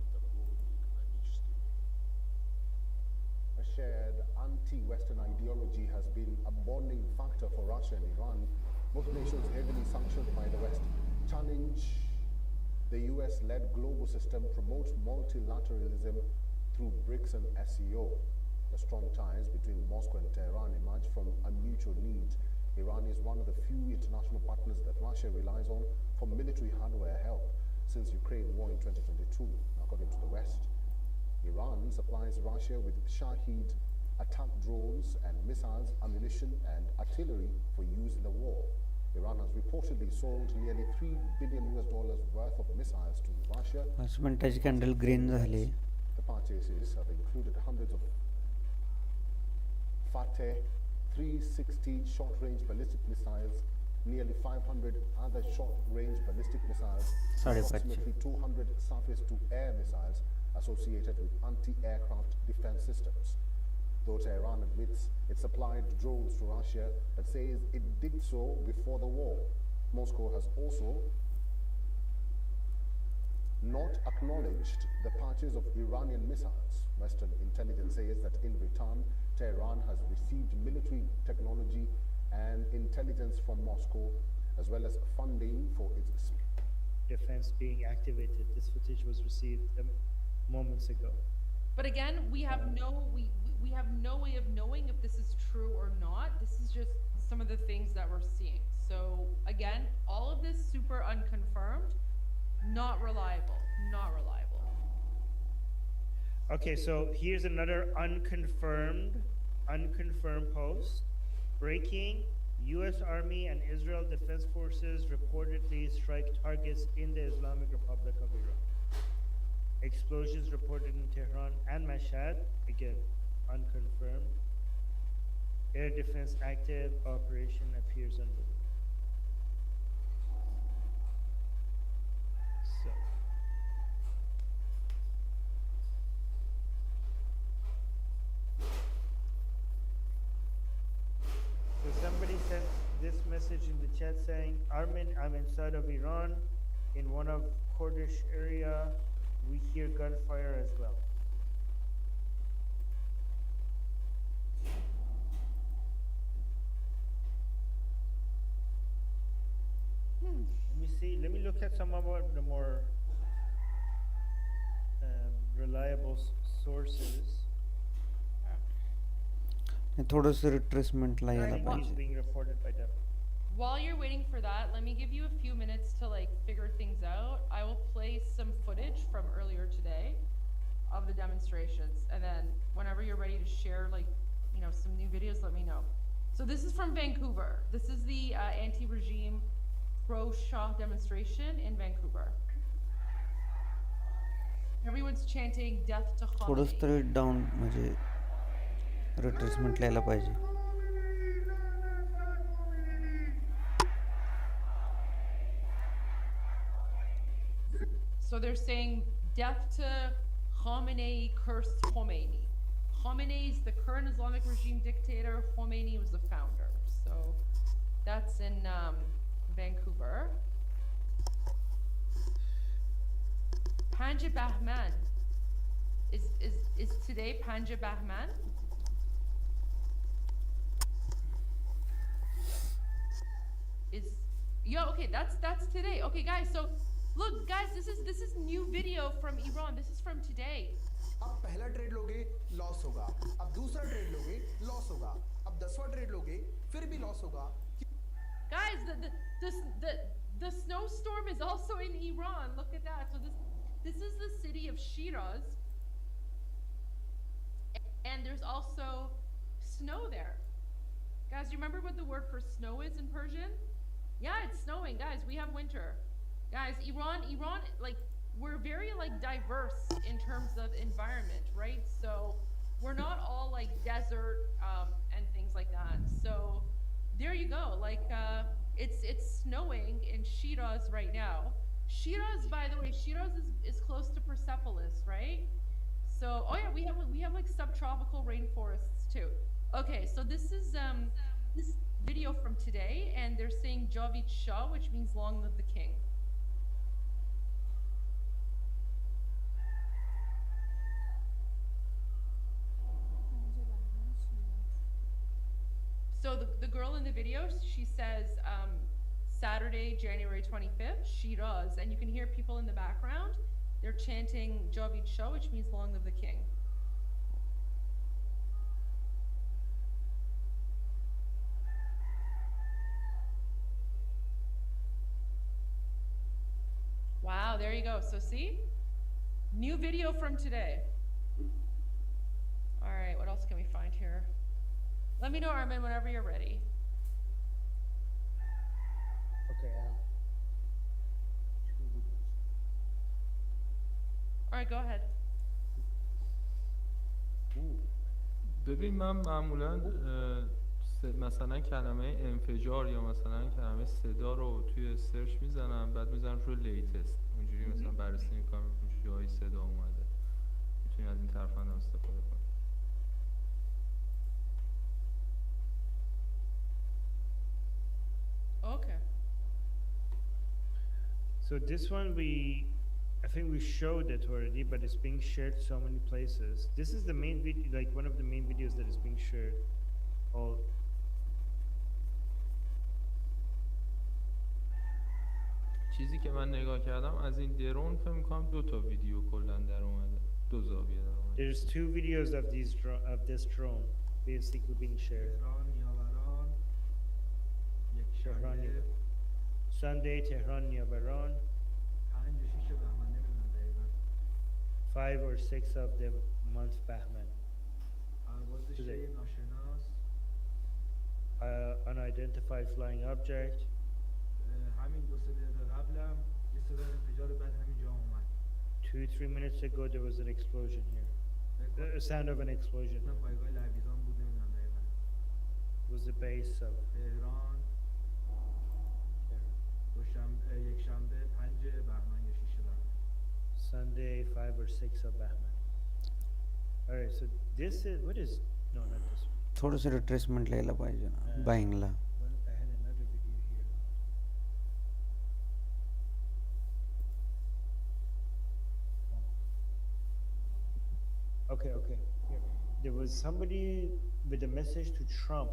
A shared anti-Western ideology has been a bonding factor for Russia and Iran. Both nations heavily sanctioned by the West challenge the US-led global system, promote multilateralism through BRICS and SCO. The strong ties between Moscow and Tehran emerge from a mutual need. Iran is one of the few international partners that Russia relies on for military hardware help since Ukraine war in 2022, according to the West. Iran supplies Russia with Shahid attack drones and missiles, ammunition and artillery for use in the war. Iran has reportedly sold nearly $3 billion worth of missiles to Russia. candle green झाली. The purchases have included hundreds of Fateh 360 short-range ballistic missiles, nearly 500 other short-range ballistic missiles, approximately 200 surface-to-air missiles associated with anti-aircraft defense systems. Though Tehran admits it supplied drones to Russia, but says it did so before the war. Moscow has also not acknowledged the purchase of Iranian missiles. Western intelligence says that in return, Tehran has received military technology and intelligence from Moscow, as well as funding for its defense being activated. This footage was received moments ago. But again, we have no way of knowing if this is true or not. This is just some of the things that we're seeing. So again, all of this super unconfirmed, not reliable, not reliable. Okay, so here's another unconfirmed post. Breaking: U.S. Army and Israel Defense Forces reportedly strike targets in the Islamic Republic of Iran. Explosions reported in Tehran and Mashhad, again, unconfirmed. Air defense active, operation appears underway. So somebody sent this message in the chat saying, Armin, I'm inside of Iran, in one of Kurdish area. We hear gunfire as well. Let me look at some of the more reliable sources. थोडंसं retracement ला यायला Is पाहिजे. being reported by them. While you're waiting for that, let me give you a few minutes to like figure things out. I will play some footage from earlier today of the demonstrations, and then whenever you're ready to share like, you know, some new videos, let me know. So this is from Vancouver. This is the anti-regime pro-Shah demonstration in Vancouver. Everyone's chanting death to Khamenei. थोडंसं तरी down म्हणजे retracement यायला पाहिजे. So they're saying death to Khamenei, cursed Khomeini. Khamenei is the current Islamic regime dictator. Khomeini was the founder. So that's in Vancouver. Panja Bahman. Is today Panja Bahman? Okay, that's today. Okay, guys, so look, guys, this is new video from Iran. This is from today. अब पहला trade लोगे loss होगा, अब दूसरा trade लोगे loss होगा, अब 10वां trade लोगे फिर भी लॉस होगा. Guys, the snowstorm is also in Iran. Look at that. So this is the city of Shiraz, and there's also snow there. Guys, you remember what the word for snow is in Persian? Yeah, it's snowing, guys. We have winter. Guys, Iran, like, we're very, like, diverse in terms of environment, right? So we're not all, like, desert and things like that. So there you go. Like, it's snowing in Shiraz right now. Shiraz, by the way, Shiraz is close to Persepolis, right? So, oh yeah, we have like subtropical rainforests too. Okay, so this is this video from today, and they're saying Xauusd Shah, which means long live the king. So the girl in the video, she says Saturday, January 25th, Shiraz, and you can hear people in the background. They're chanting Xauusd Shah, which means long live the king. Wow, there you go. So see? New video from today. All right, what else can we find here? Let me know, Armin, whenever you're ready. Okay. All right, go ahead. ببین من معمولا مثلا کلمه انفجار یا مثلا کلمه صدا رو توی سرچ میزنم، بعد میزنم روی لیتست، اونجوری مثلا بررسی میکنم جای صدا اومده. میتونی از این طرف هم استفاده کنی. Okay. So this one I think we showed it already, but it's being shared so many places. This is the main video, like one of the main videos that is being shared. All چیزی که من نگاه کردم از این درون فکر می‌کنم 2 تا ویدیو کلا در اومده، 2 زاویه در اومده. There's 2 videos of this drone basically being shared. Sunday, Tehran, Niavaran. 5 or 6 of the month Bahman. Today. Unidentified flying object. همین 2-3 دقیقه قبلم یه صدا انفجار بعد همینجا اومد. 2-3 minutes ago there was an explosion here. The sound of an explosion. پایگاه لویزان بود، نمیدونم دقیقاً. Was the base of تهران. یک شنبه 5 بهمن یا 6 بهمن. Sunday 5 or 6 of Bahman. Alright, so this is what is no, not this one. थोड़ा सा retracement लेला पाहिजे ना बाइंगला. Well, I had another video here. Okay, okay. Here. There was somebody with a message to Trump.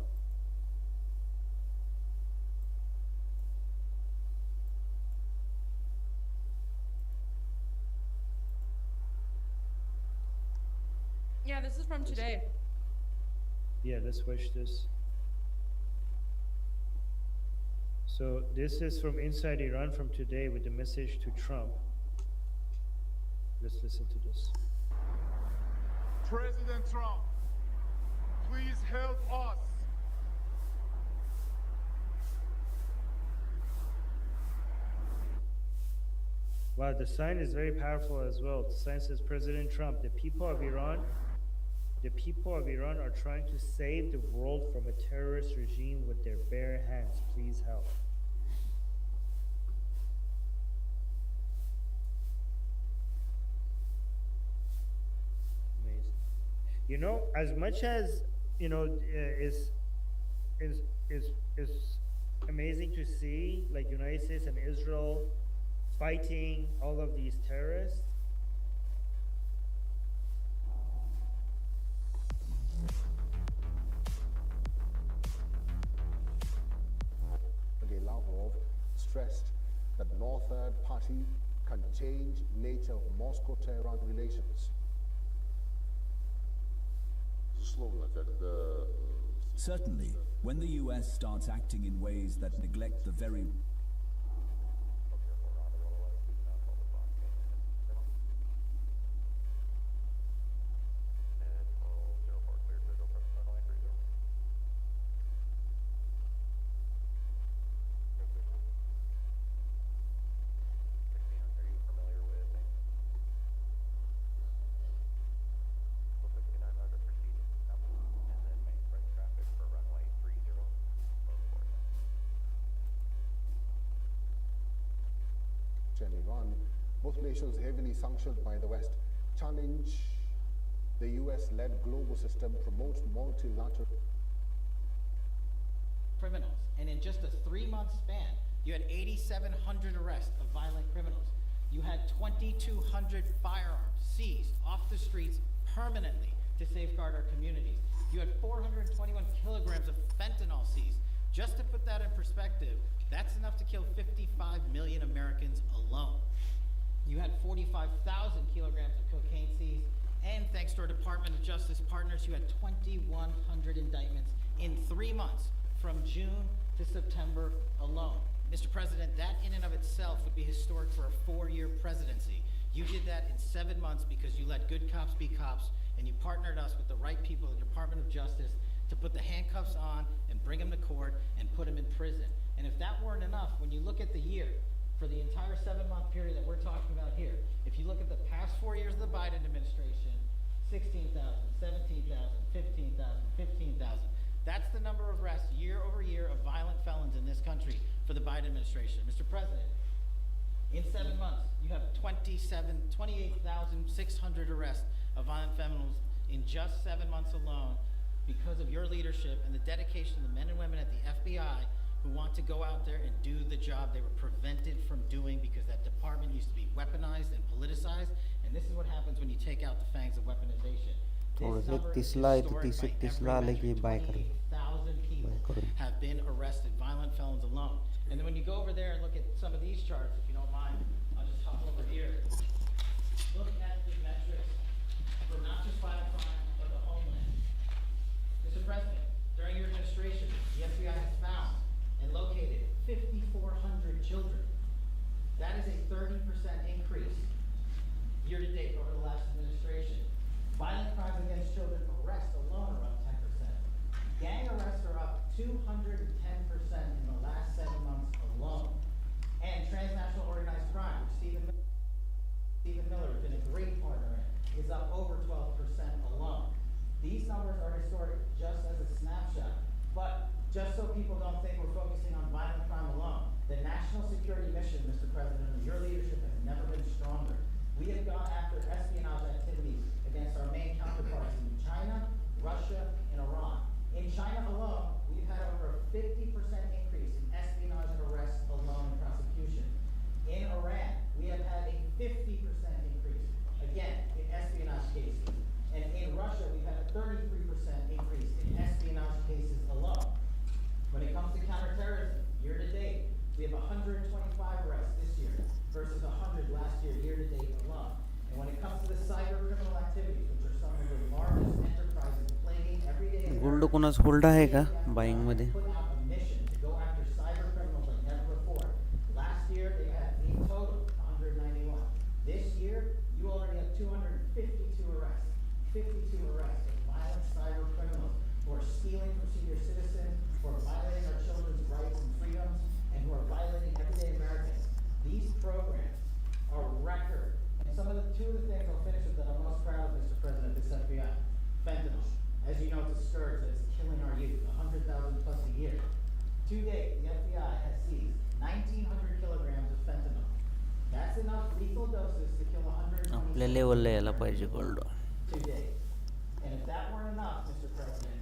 Yeah, this is from today. Yeah, let's watch this. So this is from inside Iran from today with the message to Trump. Let's listen to this. President Trump, please help us. Wow, the sign is very powerful as well. The sign says, President Trump, the people of Iran are trying to save the world from a terrorist regime with their bare hands. Please help. Amazing. You know, as much as, you know, is amazing to see, like United States and Israel fighting all of these terrorists. Lavrov stressed that no third party can change nature of Moscow-Tehran relations. Certainly, when the US starts acting in ways that neglect the very and Iran, both nations heavily sanctioned by the West, challenge the US-led global system, promotes multilateral criminals. And in just a 3-month span, you had 8,700 arrests of violent criminals. You had 2,200 firearms seized off the streets permanently to safeguard our communities. You had 421 kilograms of fentanyl seized. Just to put that in perspective, that's enough to kill 55 million Americans alone. You had 45,000 kilograms of cocaine seized, and thanks to our Department of Justice partners, you had 2,100 indictments in 3 months, from June to September alone. Mr. President, that in and of itself would be historic for a 4-year presidency. You did that in 7 months because you let good cops be cops, and you partnered us with the right people at the Department of Justice to put the handcuffs on and bring them to court and put them in prison. And if that weren't enough, when you look at the year, for the entire 7-month period that we're talking about here, if you look at the past 4 years of the Biden administration, 16,000, 17,000, 15,000, 15,000. That's the number of arrests year over year of violent felons in this country for the Biden administration. Mr. President, in 7 months, you have 28,600 arrests of violent felons in just 7 months alone because of your leadership and the dedication of the men and women at the FBI who want to go out there and do the job they were prevented from doing because that department used to be weaponized and politicized. And this is what happens when you take out the fangs of weaponization. थोडंसं 31ला आहे तर 31ला आलं की bye करेल 1,000 people have been arrested, violent felons alone. And then when you go over there and look at some of these charts, if you don't mind, I'll just hop over here. Look at the metrics for not just violent crime, but the homeland. Mr. President, during your administration, the FBI has found and located 5,400 children. That is a 30% increase year to date over the last administration. Violent crimes against children arrests alone are up 10%. Gang arrests are up 210% in the last 7 months alone. And transnational organized crime, which Stephen Miller has been a great partner in, is up over 12% alone. These numbers are historic just as a snapshot. But just so people don't think we're focusing on violent crime alone, the national security mission, Mr. President, under your leadership has never been stronger. We have gone after espionage activities against our main counterparts in China, Russia, and Iran. In China alone, we've had over a 50% increase in espionage arrests alone in prosecution. In Iran, we have had a 50% increase, again, in espionage cases. And in Russia, we've had a 33% increase in espionage cases alone. When it comes to counterterrorism, year to date, we have 125 arrests this year versus 100 last year, year to date alone. And when it comes to the cyber criminal activities, which are some of the largest enterprises plaguing everyday gold कोणाच hold आहे का buying मध्ये put out a mission to go after cyber criminals like never before. Last year, they had in total 191. This year, you already have 252 arrests. 52 arrests of violent cyber criminals who are stealing from senior citizens, who are violating our children's rights and freedoms, and who are violating everyday Americans. These programs are record. And two of the things I'll finish with that I'm most proud of, Mr. President, this FBI, fentanyl. As you know, it's a scourge that's killing our youth, 100,000 plus a year. To date, the FBI has seized 1,900 kilograms of fentanyl. That's enough lethal doses to kill 120 आपल्या लेवलला यायला पाहिजे gold to date. And if that weren't enough, Mr. President,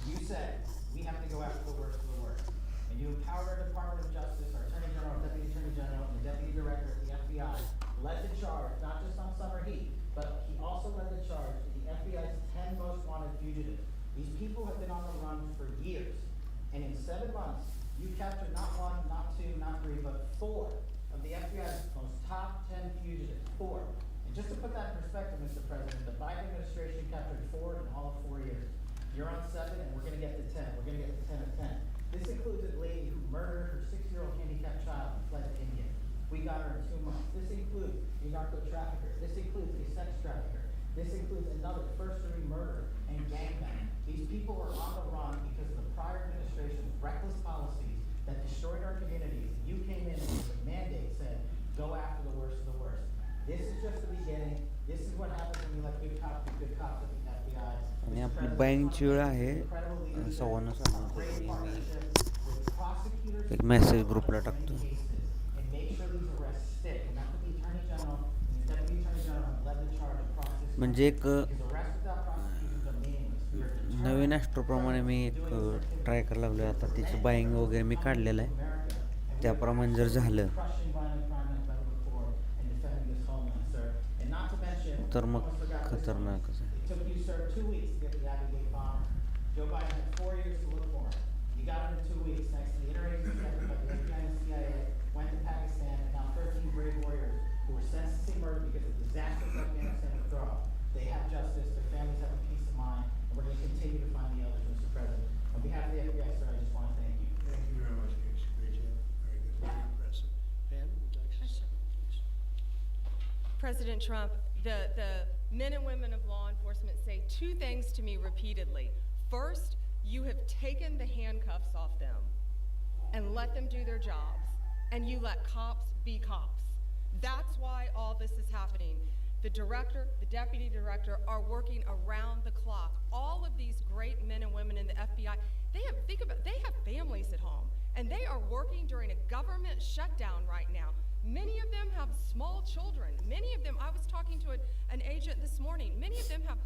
you said we have to go after the worst of the worst. And you empowered our Department of Justice, our Attorney General, Deputy Attorney General, and the Deputy Director of the FBI, led the charge, not just on summer heat, but he also led the charge to the FBI's 10 most wanted fugitives. These people have been on the run for years. And in 7 months, you captured not 1, not 2, not 3, but 4 of the FBI's most top 10 fugitives. 4. And just to put that in perspective, Mr. President, the Biden administration captured 4 in all of 4 years. You're on 7, and we're going to get to 10. We're going to get to 10 of 10. This includes a lady who murdered her 6-year-old handicapped child and fled to India. We got her in 2 months. This includes a narco trafficker. This includes a sex trafficker. This includes another first-degree murder and gangbang. These people are on the run because of the prior administration's reckless policies that destroyed our communities. You came in and with a mandate said, go after the worst of the worst. This is just the beginning. This is what happens when you let good cops be good cops at the FBI. आणि आपली बाईंगची वेळ आहे 1:15 एक message ग्रुपला टाकतो And make sure these arrests stick. And that's what the Attorney General and the Deputy Attorney General have led the charge of process. म्हणजे एक Because arrests without prosecutions are meaningless. We are determined नवीन ॲस्ट्रोप्रमाणे मी एक try करायला लागलो आहे आता त्याची buying वगैरे मी काढलेलं आहे त्याप्रमाणे जर झालं crushing violent crime like never before and defending this homeland, sir. And not to mention, तर मग almost forgot this one. खतरनाकच आहे It took you, sir, 2 weeks to get the Abbey Gate bomber. Joe Biden had 4 years to look for him. You got him in 2 weeks, thanks to the interagency effort by the FBI and the CIA, went to Pakistan, and now 13 brave warriors who were sentenced to murder because of disastrous Afghanistan withdrawal. They have justice, their families have a peace of mind, and we're going to continue to find the others, Mr. President. On behalf of the FBI, sir, I just want to thank you. Thank you very much, Casey. Great job. Very good. Very impressive. Pam, would you like to say something, please? President Trump, the men and women of law enforcement say 2 things to me repeatedly. First, you have taken the handcuffs off them and let them do their jobs, and you let cops be cops. That's why all this is happening. The director, the deputy director are working around the clock. All of these great men and women in the FBI, they have families at home, and they are working during a government shutdown right now. Many of them have small children. Many of them, I was talking to an agent this morning, many of them have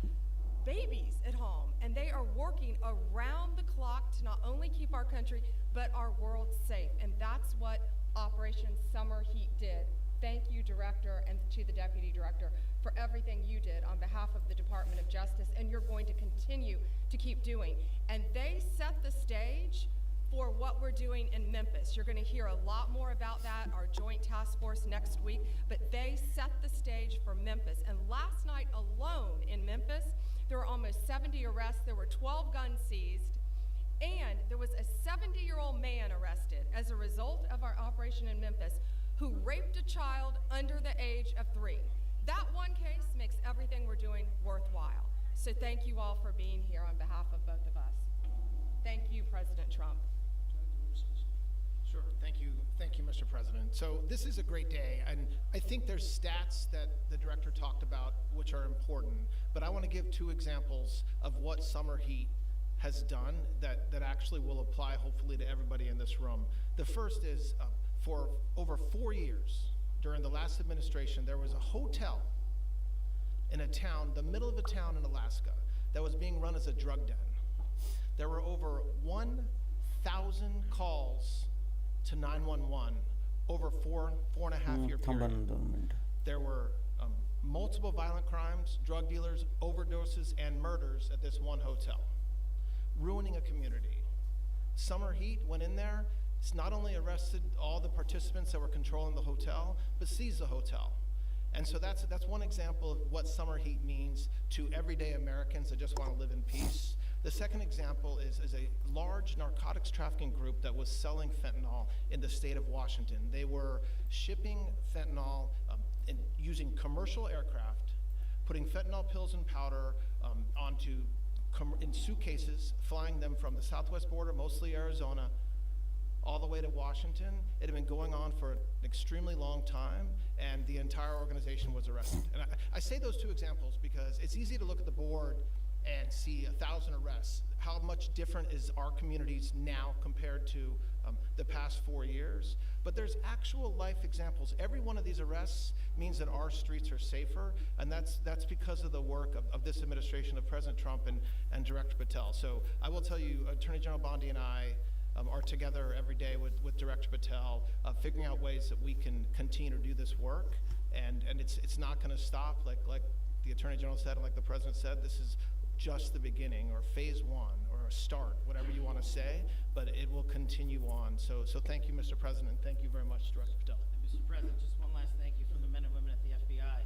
babies at home, and they are working around the clock to not only keep our country, but our world safe. And that's what Operation Summer Heat did. Thank you, Director, and to the Deputy Director for everything you did on behalf of the Department of Justice, and you're going to continue to keep doing. And they set the stage for what we're doing in Memphis. You're going to hear a lot more about that, our joint task force next week, but they set the stage for Memphis. And last night alone in Memphis, there were almost 70 arrests, there were 12 guns seized, and there was a 70-year-old man arrested as a result of our operation in Memphis who raped a child under the age of 3. That one case makes everything we're doing worthwhile. So thank you all for being here on behalf of both of us. Thank you, President Trump. Sure, thank you, Mr. President. So this is a great day, and I think there's stats that the director talked about which are important, but I want to give 2 examples of what summer heat has done that actually will apply hopefully to everybody in this room. The first is for over 4 years during the last administration, there was a hotel in a town, the middle of a town in Alaska, that was being run as a drug den. There were over 1,000 calls to 911 over four and a half year period. There were multiple violent crimes, drug dealers, overdoses, and murders at this one hotel, ruining a community. Summer Heat went in there. It's not only arrested all the participants that were controlling the hotel, but seized the hotel. And so that's one example of what summer heat means to everyday Americans that just want to live in peace. The second example is a large narcotics trafficking group that was selling fentanyl in the state of Washington. They were shipping fentanyl using commercial aircraft, putting fentanyl pills and powder in suitcases, flying them from the southwest border, mostly Arizona, all the way to Washington. It had been going on for an extremely long time, and the entire organization was arrested. And I say those 2 examples because it's easy to look at the board and see 1,000 arrests. How much different is our communities now compared to the past 4 years? But there's actual life examples. Every one of these arrests means that our streets are safer, and that's because of the work of this administration, of President Trump and Director Patel. So I will tell you, Attorney General Bondi and I are together every day with Director Patel, figuring out ways that we can continue to do this work, and it's not going to stop. Like the Attorney General said, and like the President said, this is just the beginning, or phase 1, or a start, whatever you want to say, but it will continue on. So thank you, Mr. President, and thank you very much, Director Patel. Mr. President, just one last thank you from the men and women at the FBI.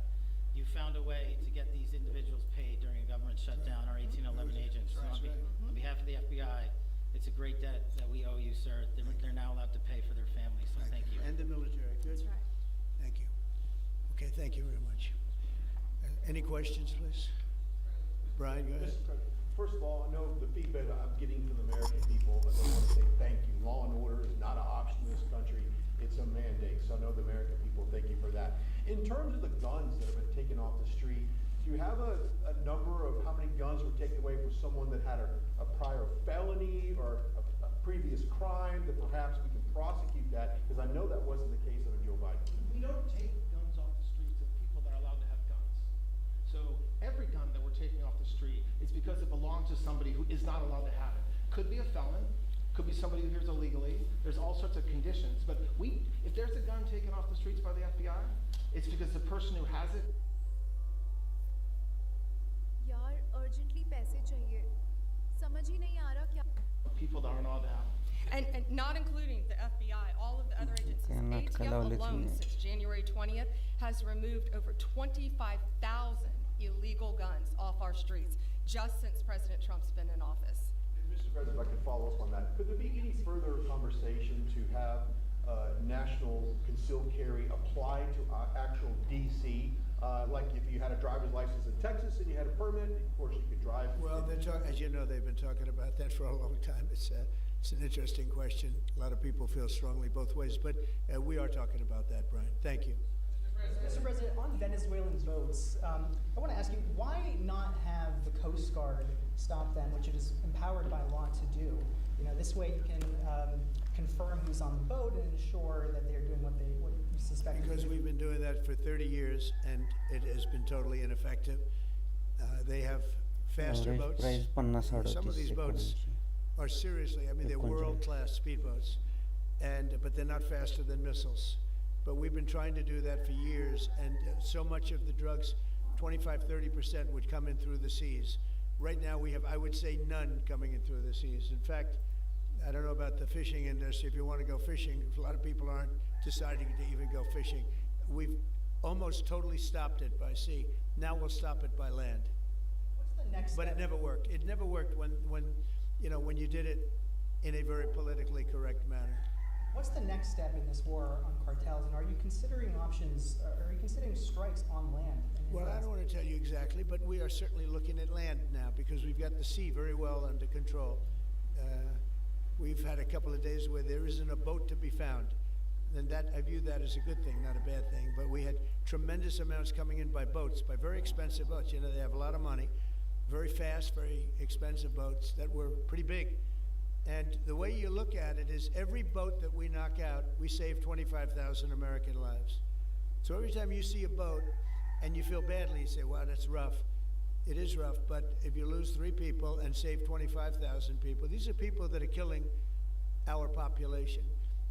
You found a way to get these individuals paid during a government shutdown, our 1811 agents. So on behalf of the FBI, it's a great debt that we owe you, sir. They're now allowed to pay for their families, so thank you. And the military, good. That's right. Thank you. Okay, thank you very much. Any questions, please? Brian, go ahead. Mr. President, first of all, I know the feedback I'm getting from the American people, and I want to say thank you. Law and order is not an option in this country, it's a mandate. So I know the American people, thank you for that. In terms of the guns that have been taken off the street, do you have a number of how many guns were taken away from someone that had a prior felony or a previous crime that perhaps we can prosecute that? Because I know that wasn't the case under Joe Biden. We don't take guns off the streets of people that are allowed to have guns. So every gun that we're taking off the street is because it belongs to somebody who is not allowed to have it. Could be a felon, could be somebody who hears illegally. There's all sorts of conditions. But if there's a gun taken off the streets by the FBI, it's because the person who has it. यार urgently पैसे चाहिए समझ ही नहीं आ रहा क्या People that aren't allowed to have them. And not including the FBI, all of the other agencies. ATF alone since January 20th has removed over 25,000 illegal guns off our streets just since President Trump's been in office. Mr. President, if I could follow up on that, could there be any further conversation to have national concealed carry apply to actual DC? Like if you had a driver's license in Texas and you had a permit, of course you could drive. Well, as you know, they've been talking about that for a long time. It's an interesting question. A lot of people feel strongly both ways, but we are talking about that, Brian. Thank you. Mr. President, on Venezuelan boats, I want to ask you, why not have the Coast Guard stop them, which it is empowered by law to do? You know, this way you can confirm who's on the boat and ensure that they're doing what you suspect. Because we've been doing that for 30 years, and it has been totally ineffective. They have faster boats. Some of these boats are seriously, I mean, they're world-class speedboats, but they're not faster than missiles. But we've been trying to do that for years, and so much of the drugs, 25–30%, would come in through the seas. Right now we have, I would say, none coming in through the seas. In fact, I don't know about the fishing industry. If you want to go fishing, a lot of people aren't deciding to even go fishing. We've almost totally stopped it by sea. Now we'll stop it by land. What's the next But step? it never worked. It never worked when you did it in a very politically correct manner. What's the next step in this war on cartels, and are you considering options, are you considering strikes on land? Well, I don't want to tell you exactly, but we are certainly looking at land now because we've got the sea very well under control. We've had a couple of days where there isn't a boat to be found. And that, I view that as a good thing, not a bad thing. But we had tremendous amounts coming in by boats, by very expensive boats. You know, they have a lot of money, very fast, very expensive boats that were pretty big. And the way you look at it is every boat that we knock out, we save 25,000 American lives. So every time you see a boat and you feel badly, you say, wow, that's rough. It is rough, but if you lose 3 people and save 25,000 people, these are people that are killing our population.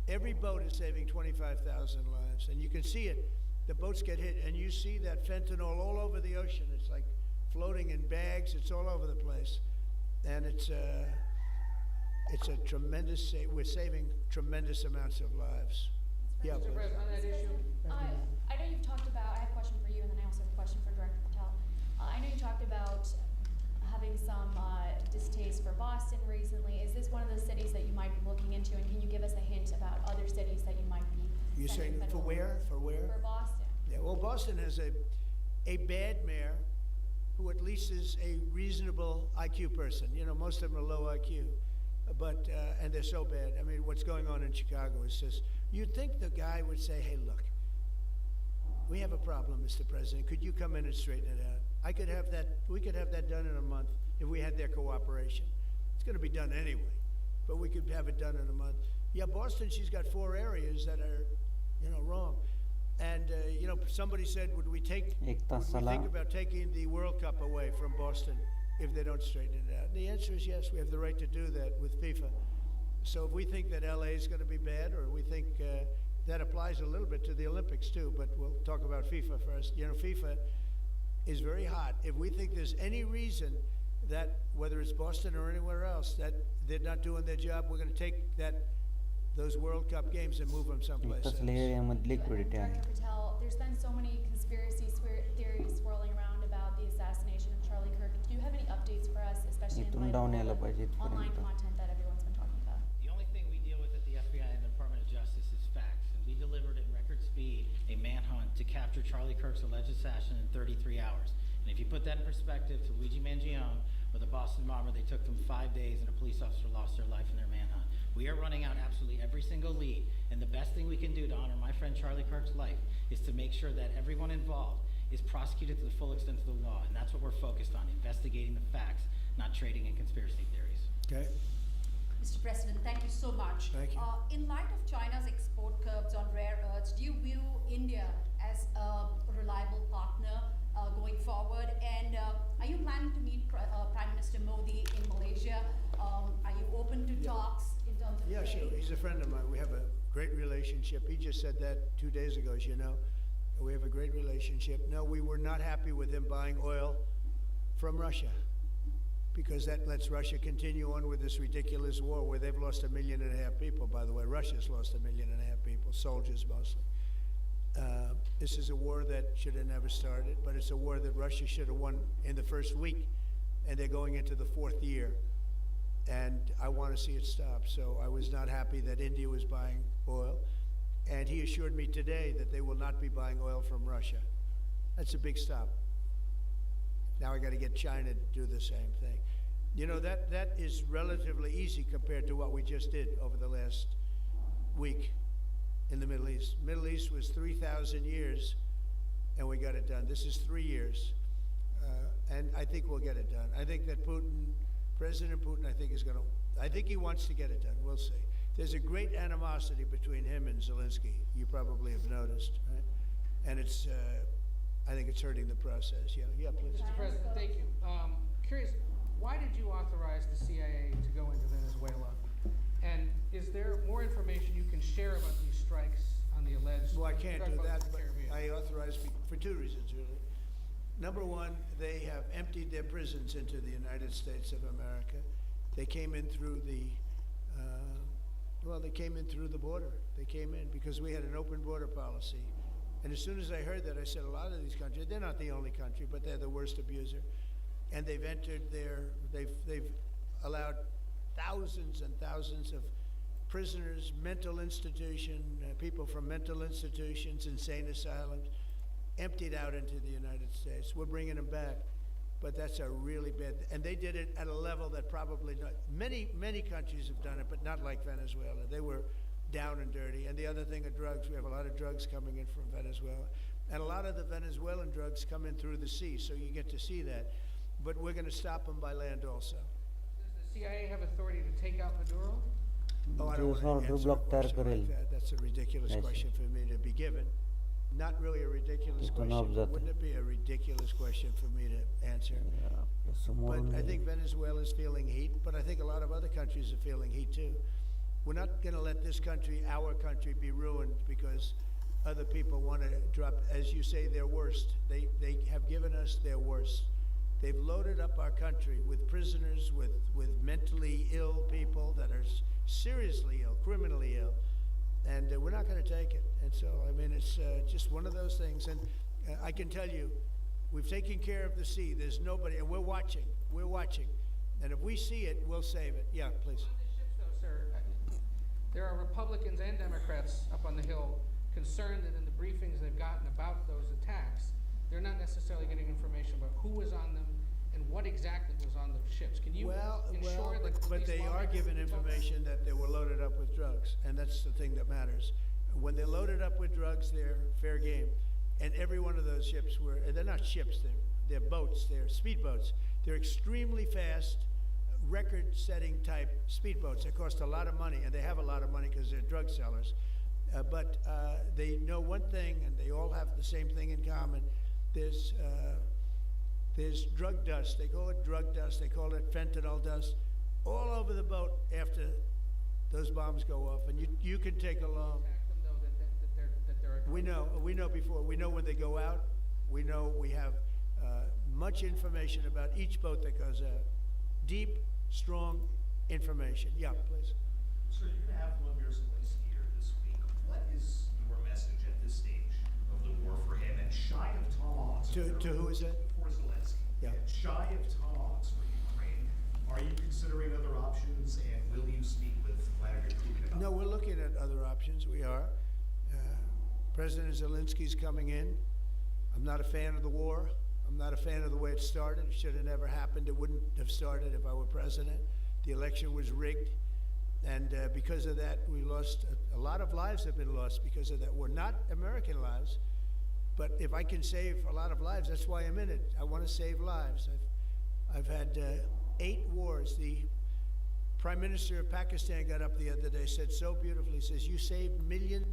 Every boat is saving 25,000 lives, and you can see it. The boats get hit, and you see that fentanyl all over the ocean. It's like floating in bags. It's all over the place, and it's a tremendous. We're saving tremendous amounts of lives. Yeah, Mr. please. President, on that issue. I know you've talked about. I have a question for you, and then I also have a question for Director Patel. I know you talked about having some distaste for Boston recently. Is this one of the cities that you might be looking into, and can you give us a hint about other cities that you might be? You're saying for where? For where? For Boston. Yeah, well, Boston has a bad mayor who at least is a reasonable IQ person. You know, most of them are low IQ, but and they're so bad. I mean, what's going on in Chicago is just, you'd think the guy would say, hey, look, we have a problem, Mr. President. Could you come in and straighten it out? We could have that done in a month if we had their cooperation. It's going to be done anyway, but we could have it done in a month. Yeah, Boston, she's got 4 areas that are, wrong. And, somebody said, would we think about taking the World Cup away from Boston if they don't straighten it out? And the answer is yes, we have the right to do that with FIFA. So if we think that LA is going to be bad, or we think that applies a little bit to the Olympics too, but we'll talk about FIFA first. FIFA is very hot. If we think there's any reason that, whether it's Boston or anywhere else, that they're not doing their job, we're going to take those World Cup games and move them someplace else. Director Patel, there's been so many conspiracy theories swirling around about the assassination of Charlie Kirk. Do you have any updates for us, especially in light of all the online content that everyone's been talking about? The only thing we deal with at the FBI and the Department of Justice is facts, and we delivered at record speed a manhunt to capture Charlie Kirk's alleged assassin in 33 hours. And if you put that in perspective to Luigi Mangione or the Boston bomber, they took them 5 days and a police officer lost their life in their manhunt. We are running out absolutely every single lead, and the best thing we can do to honor my friend Charlie Kirk's life is to make sure that everyone involved is prosecuted to the full extent of the law, and that's what we're focused on, investigating the facts, not trading in conspiracy theories. Okay. Mr. President, thank you so much. Thank you. In light of China's export curbs on rare earths, do you view India as a reliable partner going forward? And are you planning to meet Prime Minister Modi in Malaysia? Are you open to talks in terms of Yeah, trade? sure. He's a friend of mine. We have a great relationship. He just said that 2 days ago, as you know. We have a great relationship. No, we were not happy with him buying oil from Russia, because that lets Russia continue on with this ridiculous war where they've lost 1.5 million people, by the way. Russia's lost 1.5 million people, soldiers mostly. This is a war that should have never started, but it's a war that Russia should have won in the first week, and they're going into the 4th year. And I want to see it stop. So I was not happy that India was buying oil. And he assured me today that they will not be buying oil from Russia. That's a big stop. Now I got to get China to do the same thing. You know, that is relatively easy compared to what we just did over the last week in the Middle East. Middle East was 3,000 years and we got it done. This is 3 years, and I think we'll get it done. I think that President Putin, I think he wants to get it done. We'll see. There's a great animosity between him and Zelensky. You probably have noticed, right? And I think it's hurting the process. Yeah, please. Mr. President, thank you. Curious, why did you authorize the CIA to go into Venezuela? And is there more information you can share about these strikes on the alleged? Well, I can't do drug that, busts in the but Caribbean? I authorized for 2 reasons, really. Number one, they have emptied their prisons into the United States of America. They came in through the border. They came in because we had an open border policy. And as soon as I heard that, I said, a lot of these countries, they're not the only country, but they're the worst abuser. And they've entered they've allowed thousands and thousands of prisoners, people from mental institutions, insane asylums, emptied out into the United States. We're bringing them back, but that's a really bad, and they did it at a level that probably not, many countries have done it, but not like Venezuela. They were down and dirty. And the other thing are drugs. We have a lot of drugs coming in from Venezuela. And a lot of the Venezuelan drugs come in through the sea, so you get to see that. But we're going to stop them by land also. Does the CIA have authority to take out Maduro? Oh, I don't want to answer a question like that. That's a ridiculous question for me to be given. Not really a ridiculous question. Wouldn't it be a ridiculous question for me to answer? But I think Venezuela's feeling heat, but I think a lot of other countries are feeling heat too. We're not going to let this country, our country, be ruined because other people want to drop, as you say, their worst. They have given us their worst. They've loaded up our country with prisoners, with mentally ill people that are seriously ill, criminally ill, and we're not going to take it. And so, I mean, it's just one of those things. And I can tell you, we've taken care of the sea. There's nobody, and we're watching. We're watching. And if we see it, we'll save it. Yeah, please. On the ships, though, sir, there are Republicans and Democrats up on the Hill concerned that in the briefings they've gotten about those attacks, they're not necessarily getting information about who was on them and what exactly was on those ships. Can you ensure that but they are given information that they were loaded up with drugs, and that's the thing that matters. When they're loaded up with drugs, they're fair game. And every one of those ships they're not ships, they're boats, they're speedboats. They're extremely fast, record-setting type speedboats. They cost a lot of money, and they have a lot of money because they're drug sellers. But they know one thing, and they all have the same thing in common. There's drug dust. They call it drug dust. They call it fentanyl dust all over the boat after those bombs go off. And you can take along. We know before. We know when they go out. We know we have much information about each boat that goes out. Deep, strong information. Yeah, please. Sir, you're going to have Vladimir Zelensky here this week. What is your message at this stage of the war for him? And shy of tomahawks. To who is it? For Zelensky. Yeah. And shy of tomahawks for Ukraine. Are you considering other options? And will you speak with Vladimir Putin about No, we're looking at other options. We are. President Zelensky's coming in. I'm not a fan of the war. I'm not a fan of the way it started. It should have never happened. It wouldn't have started if I were president. The election was rigged. And because of that, we lost, a lot of lives have been lost because of that war. Not American lives, but if I can save a lot of lives, that's why I'm in it. I want to save lives. I've had 8 wars. The Prime Minister of Pakistan got up the other day, said so beautifully, says, you saved millions.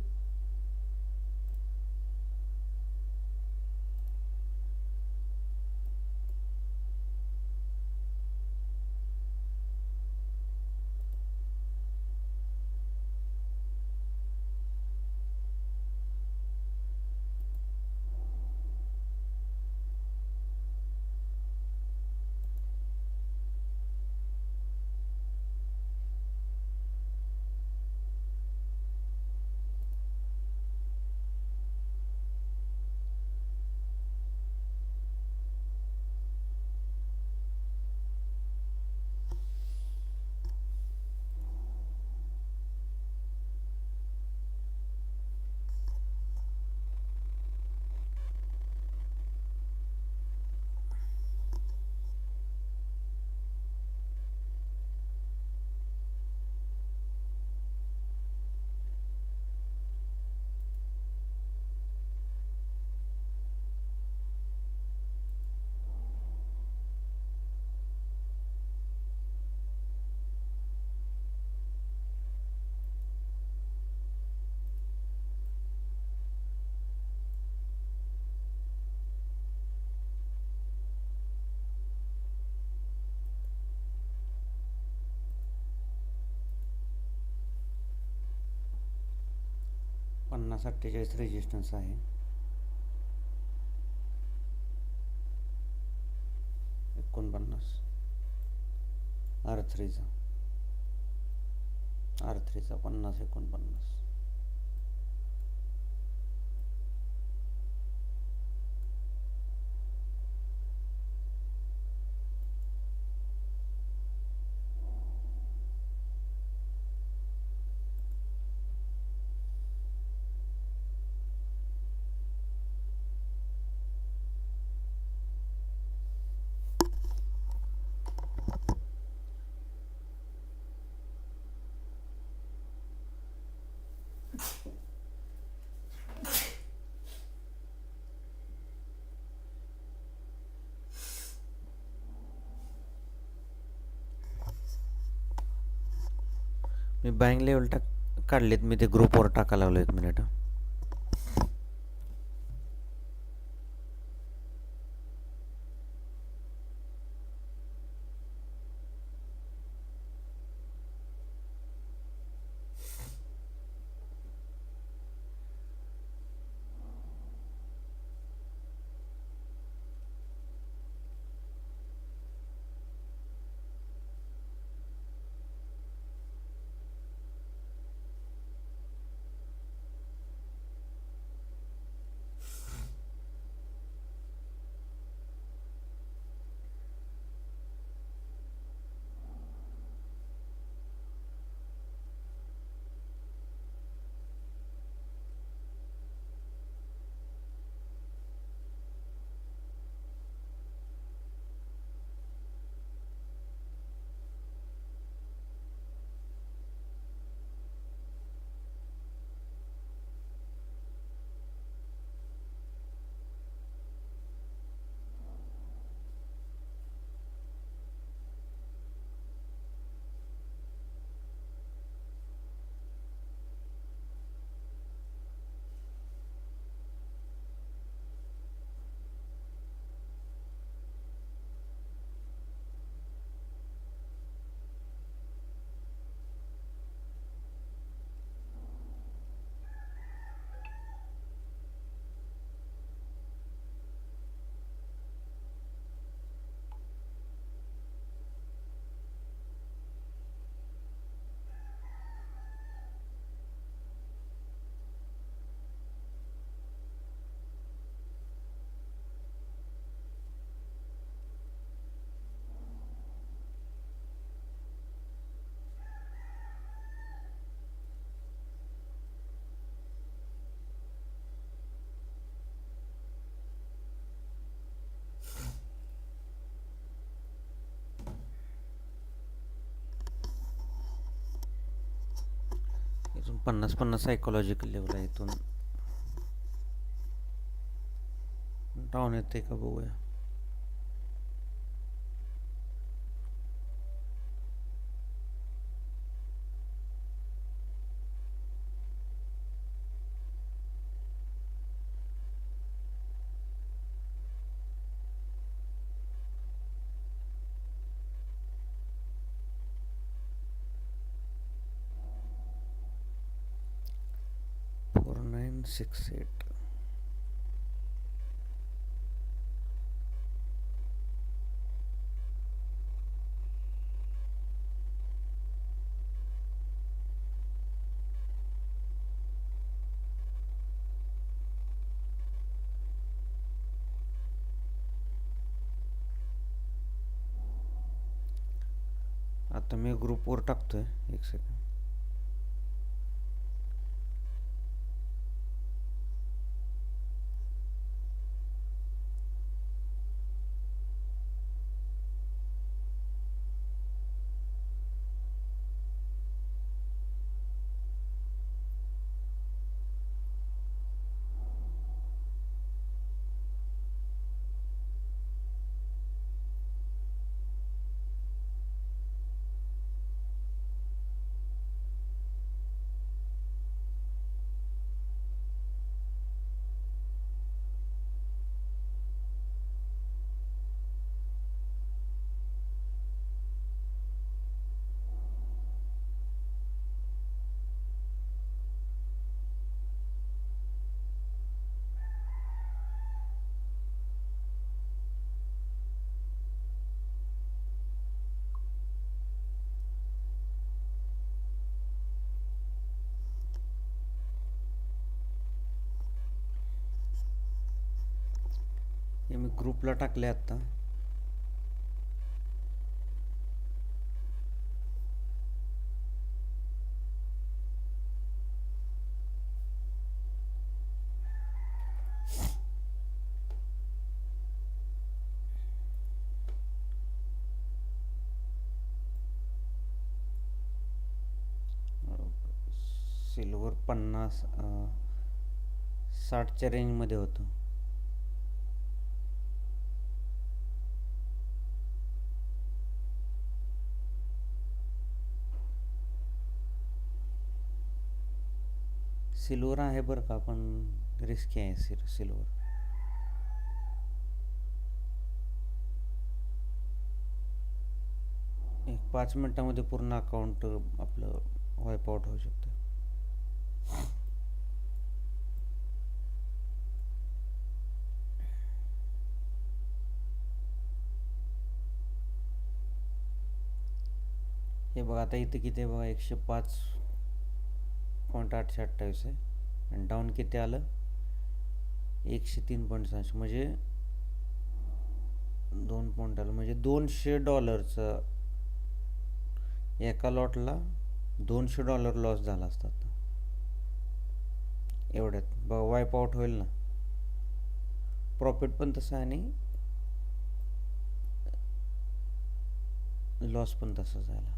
50-48 resistance आहे. 49 R3चा 50-49. मी bank level काढलेत, मी ते ग्रुपवर टाकायला लागलो. 1 minute. इथून 50-50 psychological level आहे. इथून down येते का बघूया. Six eight. आता मी ग्रुपवर टाकतोय. 1 सेकंड. हे मी ग्रुपला टाकले आत्ता. सिल्वर 50 60च्या रेंजमध्ये होतं. सिल्वर आहे बरं का, पण रिस्की आहे सिल्वर. एक 5 मिनिटामध्ये पूर्ण अकाउंट आपलं वाईप आउट होऊ शकतं. हे बघा आता इथे किती आहे बघा, 105.828 आहे आणि डाऊन किती आलं, 103.6 म्हणजे 2 पॉईंट आलं, म्हणजे $200 एका लॉटला $200 लॉस झाला असतात एवढ्यात. बघा वाईप आउट होईल ना. प्रॉफिट पण तसं आणि लॉस पण तसं झाला.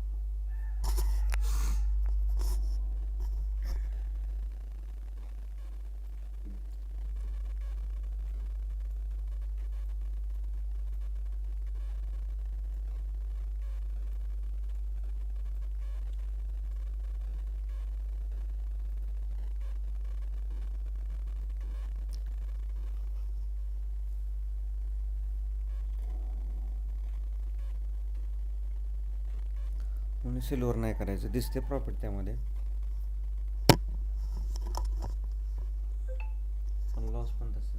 म्हणून सिल्वर नाही करायचं, दिसते प्रॉफिट त्यामध्ये पण लॉस पण तसं.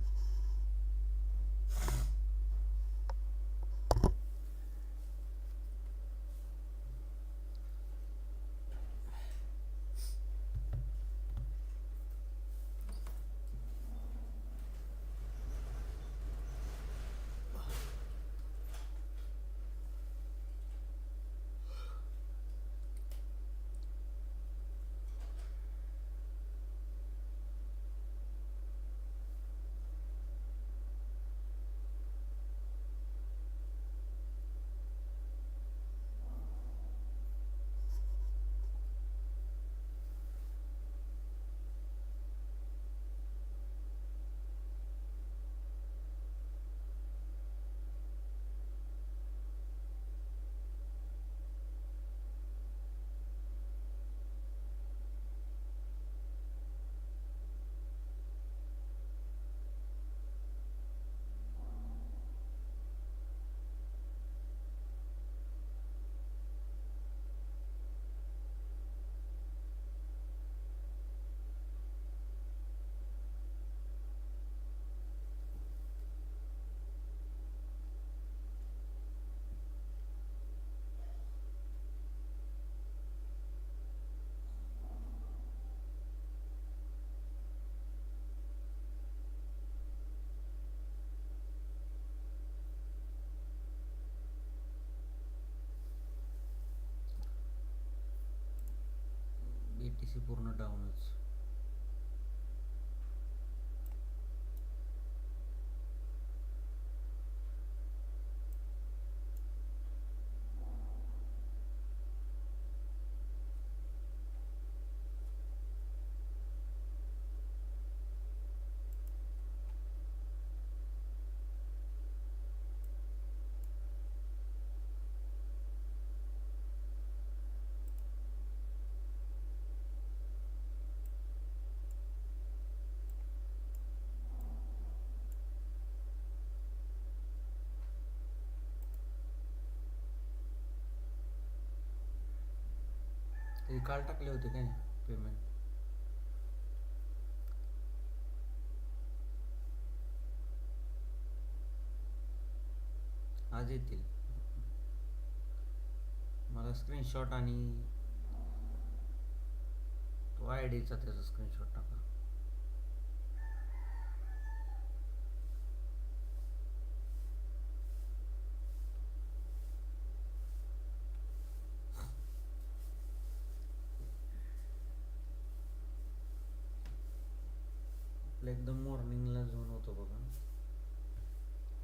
BTC पूर्ण डाऊनच. ते काल टाकले होते काय पेमेंट? आज येतील. मला स्क्रीनशॉट आणि तो आयडीचा त्याचा स्क्रीनशॉट टाका. आपलं एकदम मॉर्निंगला झोन होतो बघा.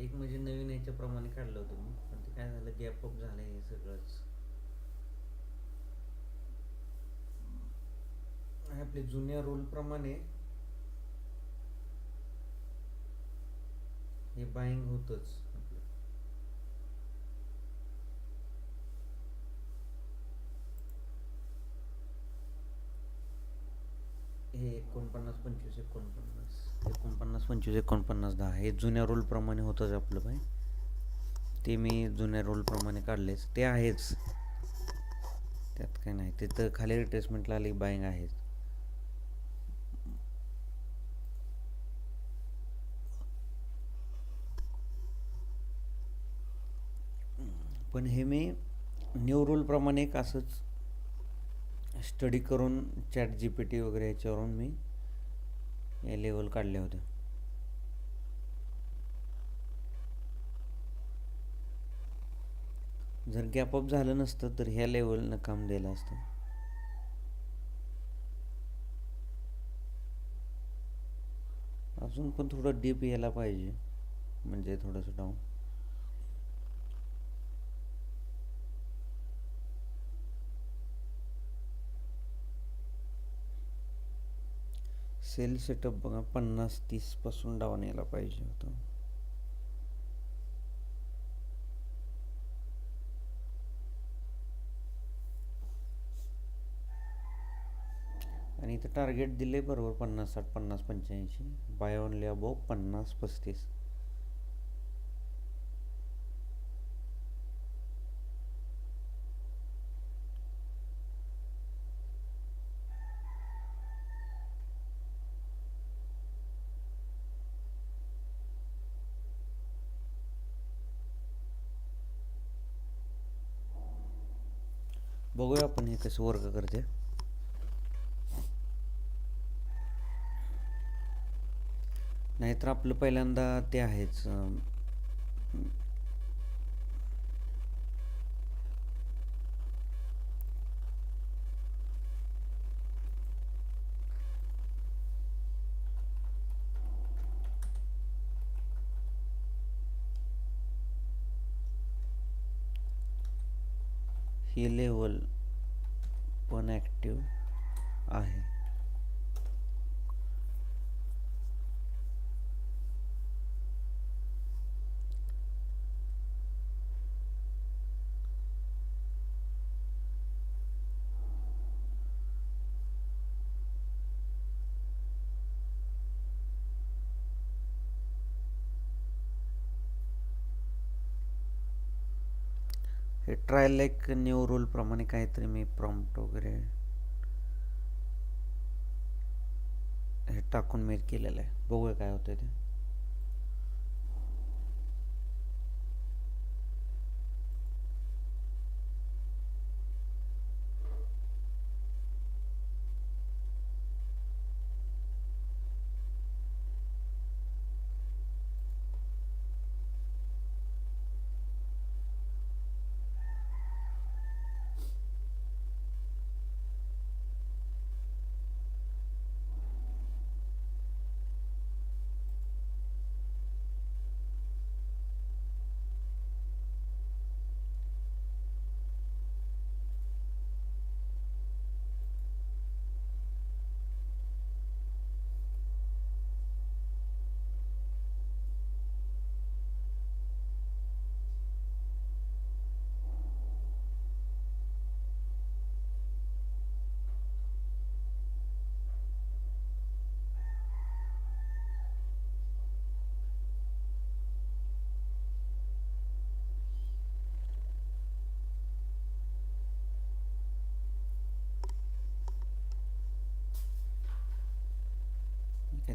एक म्हणजे नवीन याच्याप्रमाणे काढलं होतं मी, पण ते काय झालं गॅप अप झालं हे सगळंच. आपल्या जुन्या रूलप्रमाणे हे बाईंग होतंच आपलं. हे 49 25 49 25 49 10 हे जुन्या रूलप्रमाणे होतंच आपलं बाय. ते मी जुन्या रूलप्रमाणे काढलेच, ते आहेच, त्यात काय नाही. तिथं खाली रिट्रेसमेंटला आली बाईंग आहेच. पण हे मी न्यू रूलप्रमाणे एक असंच स्टडी करून चॅट GPT वगैरे याच्यावरून मी हे लेवल काढले होते. जर गॅप अप झालं नसतं तर ह्या लेवलनं काम दिलं असतं. अजून पण थोडं डीप यायला पाहिजे, म्हणजे थोडंसं डाऊन. सेल सेटअप बघा 50-30 पासून डाऊन यायला पाहिजे होतं. आणि इथं टार्गेट दिले बरोबर 50 60 50 85. Buy only above 50 35. बघूया आपण हे कसं वर्क करते. नाहीतर आपलं पहिल्यांदा ते आहेच, ही लेवल पण ॲक्टिव्ह आहे. हे ट्रायल एक न्यू रूलप्रमाणे काहीतरी मी प्रॉम्प्ट वगैरे हे टाकून मी केलेलं आहे. बघूया काय होतं ते.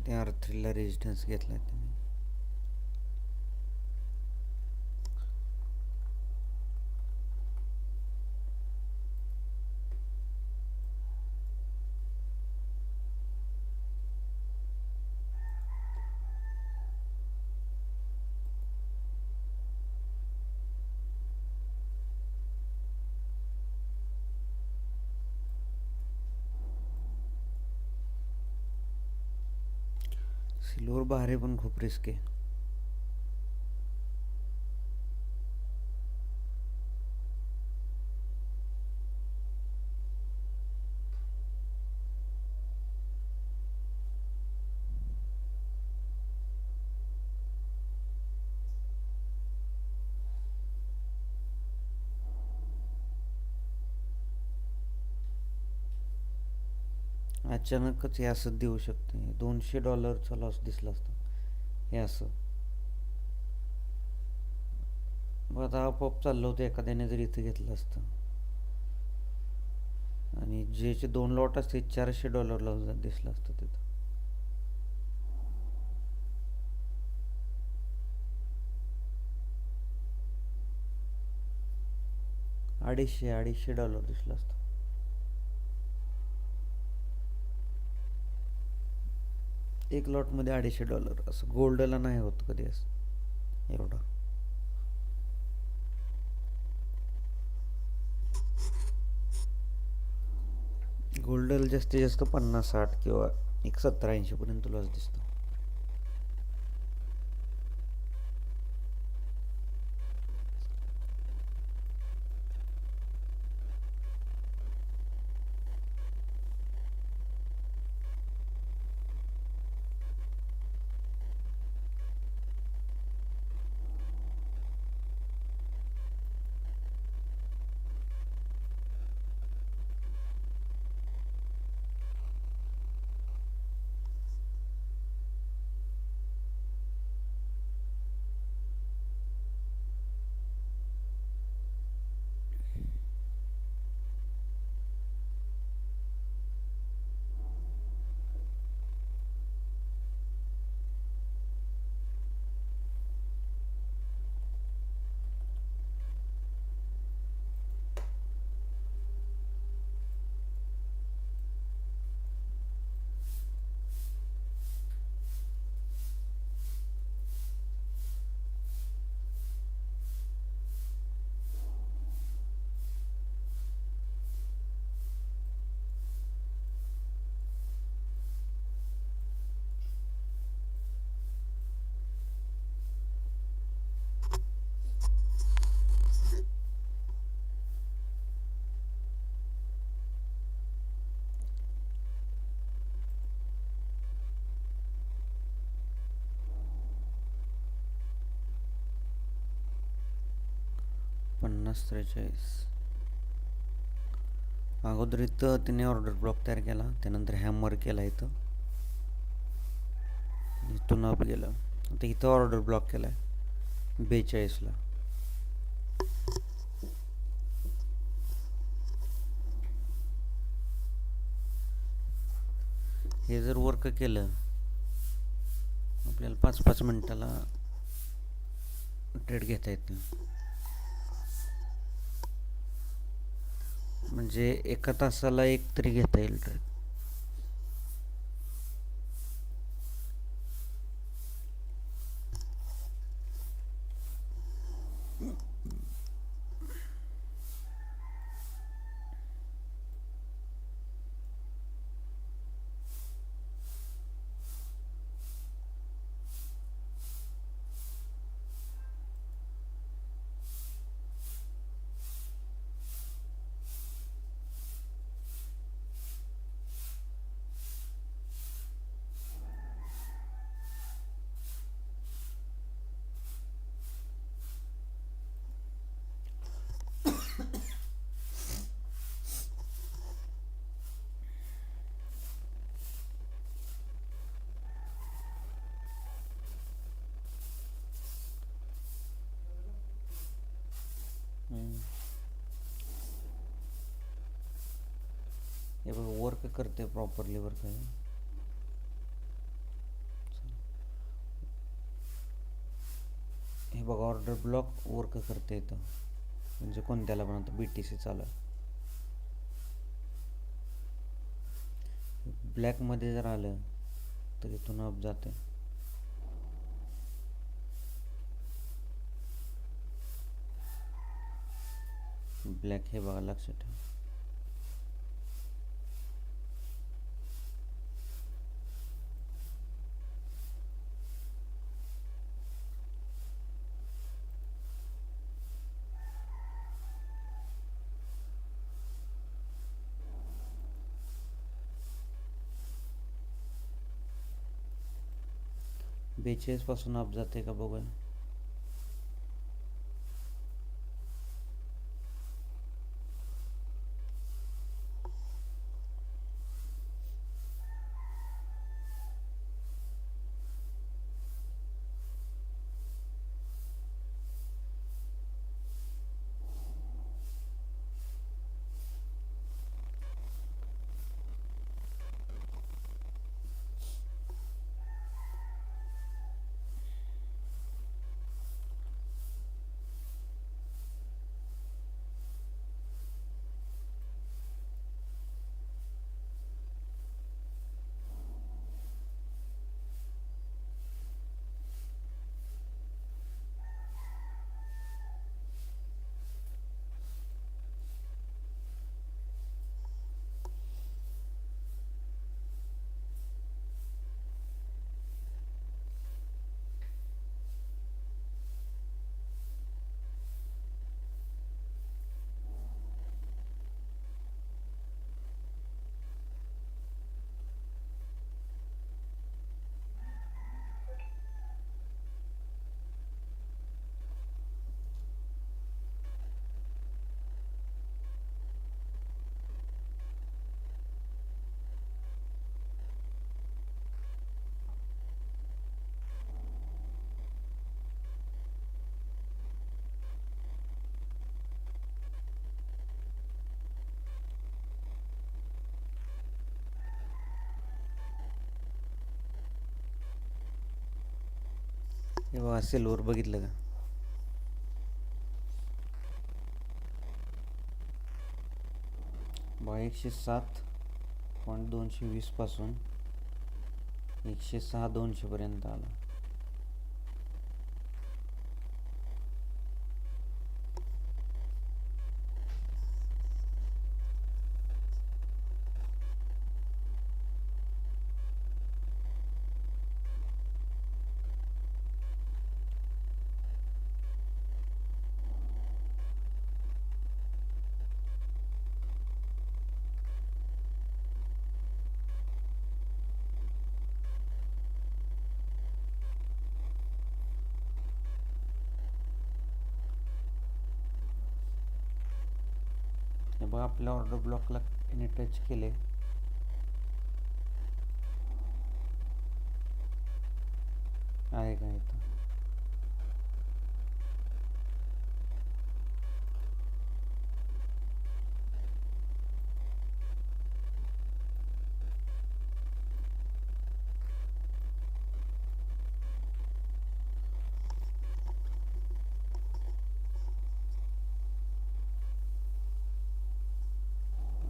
त्या R3ला रेजिस्टन्स घेतला तुम्ही. सिल्वर भारी पण खूप रिस्क आहे. अचानकच हे असं देऊ शकते. $200 लॉस दिसला असता हे असं. मग आता आपोआप चाललं होतं, एखाद्याने जर इथं घेतलं असतं आणि ज्याचे 2 लॉट असते $400 दिसलं असतं तिथं. $250 दिसलं असतं. एक लॉटमध्ये $250 असं गोल्डला नाही होत कधी असं एवढं. गोल्डला जास्तीत जास्त 50-60 किंवा एक 70-80 पर्यंत लॉस दिसतो. $50-43 अगोदर इथं तिने ऑर्डर ब्लॉक तयार केला, त्यानंतर हॅमर केला इथं, इथून अप गेलं. आता इथं ऑर्डर ब्लॉक केला आहे 42ला. हे जर वर्क केलं आपल्याला 5-5 मिनिटाला ट्रेड घेता येतं. म्हणजे एका तासाला एक तरी घेता येईल ट्रेड. हे बघा वर्क करते प्रॉपरली वर्क आहे. हे बघा ऑर्डर ब्लॉक वर्क करते इथं, म्हणजे कोणत्याला पण आता BTC चालू आहे. ब्लॅकमध्ये जर आलं तर इथून अप जाते. ब्लॅक हे बघा लक्षात ठेवा. 42 पासून अप जाते का बघूया. हे बघा सिल्वर बघितलं का. बघा 107.220 पासून 106.200 पर्यंत आला. हे बघा आपल्या ऑर्डर ब्लॉकला याने टच केले. आहे का इथं.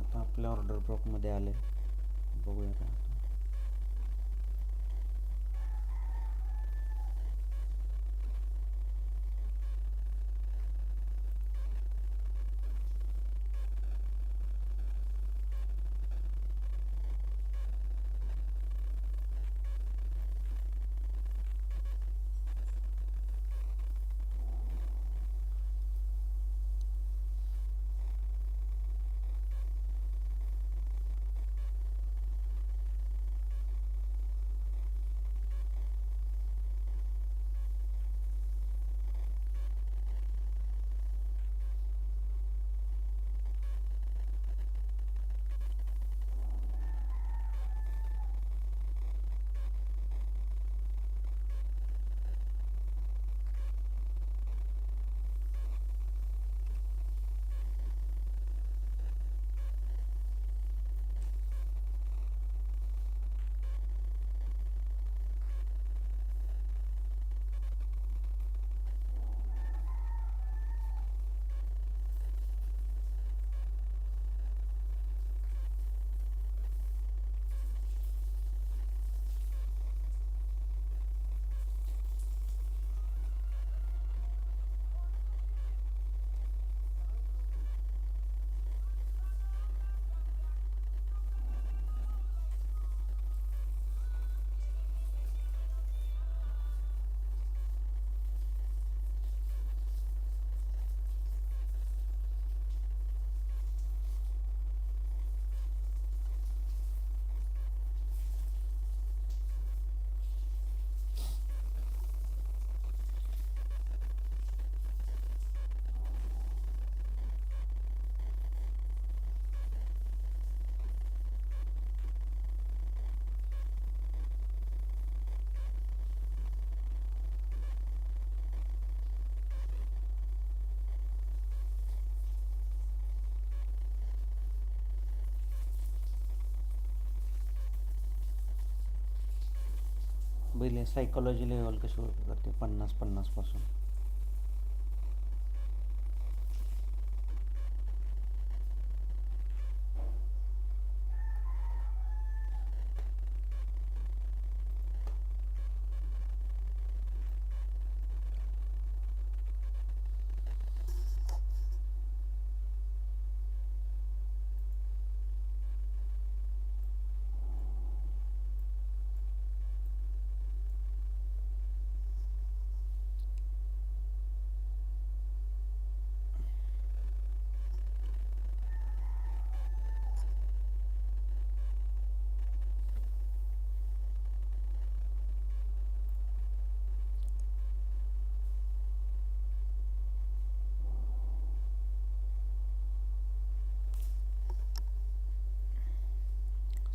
आता आपल्या ऑर्डर ब्लॉकमध्ये आले. बघूया काय. पहिले सायकोलॉजी लेवल कशी वर्क करते 50-50 पासून.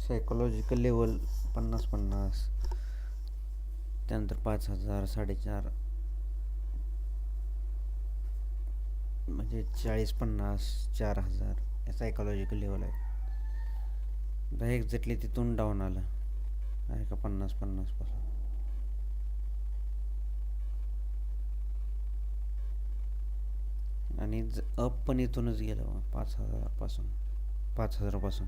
सायकोलॉजिकल लेवल 50-50, त्यानंतर 5,000, 4,500, म्हणजे 40-50, 4,000 हे सायकोलॉजिकल लेवल आहे. आता एक्झॅक्टली तिथून डाऊन आलं आहे का 50-50 पासून. आणि अप पण इथूनच गेलं 5,000 पासून 5,000 पासून.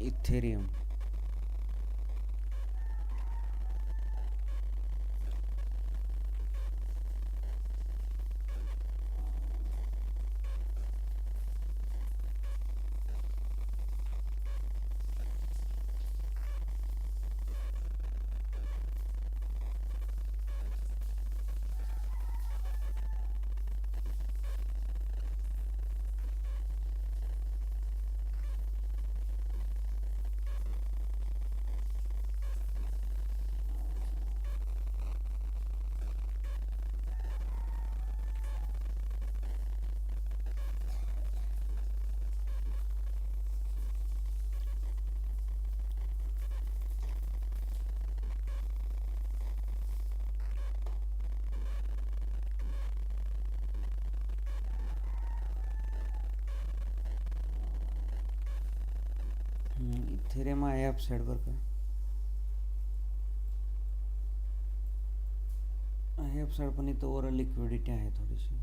इथेरियम इथेरियम आहे अपसाईडवर का आहे अपसाईड, पण इथं ओव्हरऑल लिक्विडिटी आहे थोडीशी,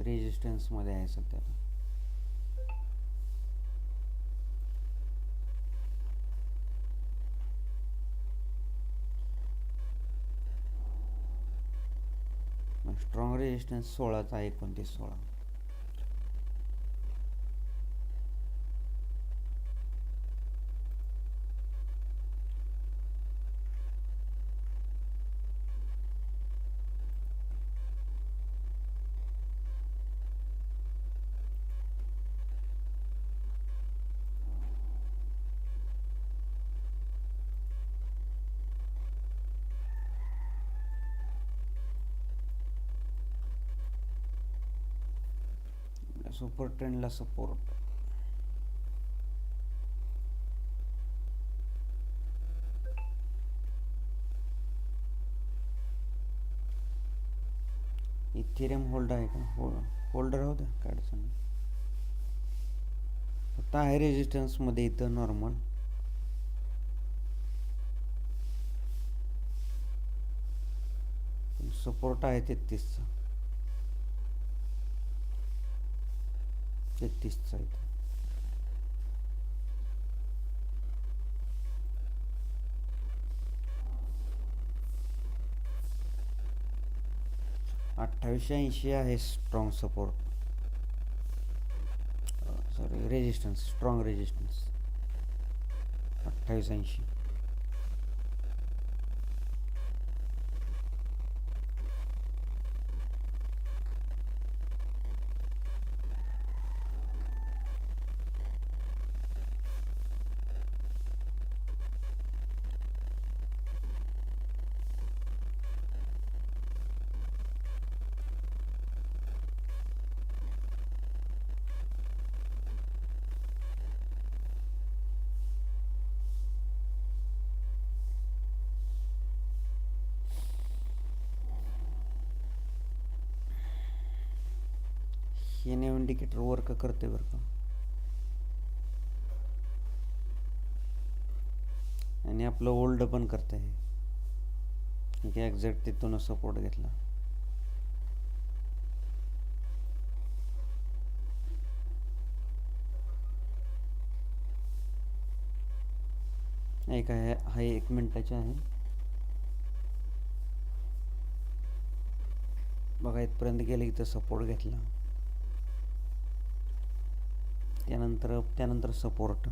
रेजिस्टन्समध्ये आहे सध्याला. स्ट्रॉंग रेजिस्टन्स 16चा आहे, 29-16. सुपर ट्रेंडला सपोर्ट. इथेरियम होल्ड आहे का? होल्डर राहू द्या, काय अडचण नाही. फक्त आहे रेजिस्टन्समध्ये इथं नॉर्मल. सपोर्ट आहे 33चा 33चा इथं. $2880 आहे strong support. Sorry resistance, strong resistance 2880. हे नेव इंडिकेटर वर्क करते बरं का. आणि आपलं ओल्ड पण करते हे एक्झॅक्ट तिथूनच सपोर्ट घेतला. एक आहे हा 1 मिनिटाचा आहे बघा. इथपर्यंत गेलं इथं सपोर्ट घेतला, त्यानंतर सपोर्ट.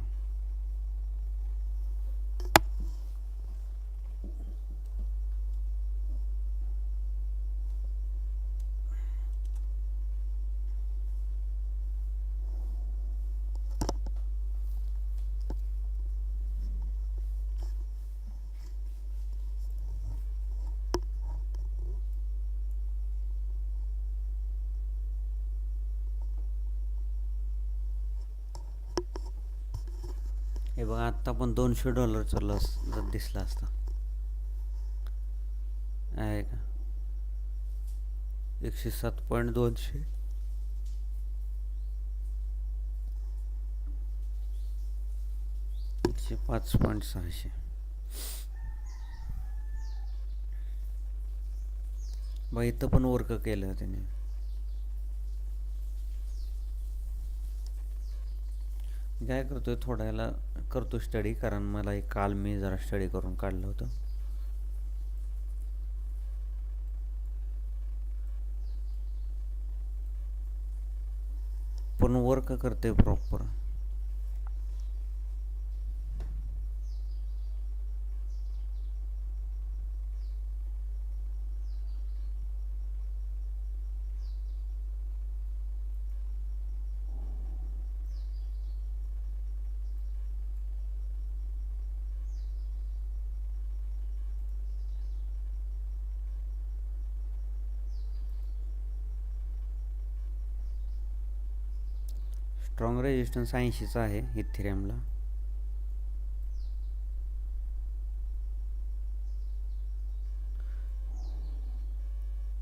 हे बघा आत्ता पण $200 लॉस जर दिसला असता आहे का. 107.200 105.600. बघा इथं पण वर्क केलं त्याने. काय करतोय थोड्या वेळेला करतो स्टडी, कारण मला एक काल मी जरा स्टडी करून काढलं होतं. पण वर्क करते प्रॉपर. स्ट्रॉंग रेजिस्टन्स 80चा आहे इथेरियमला.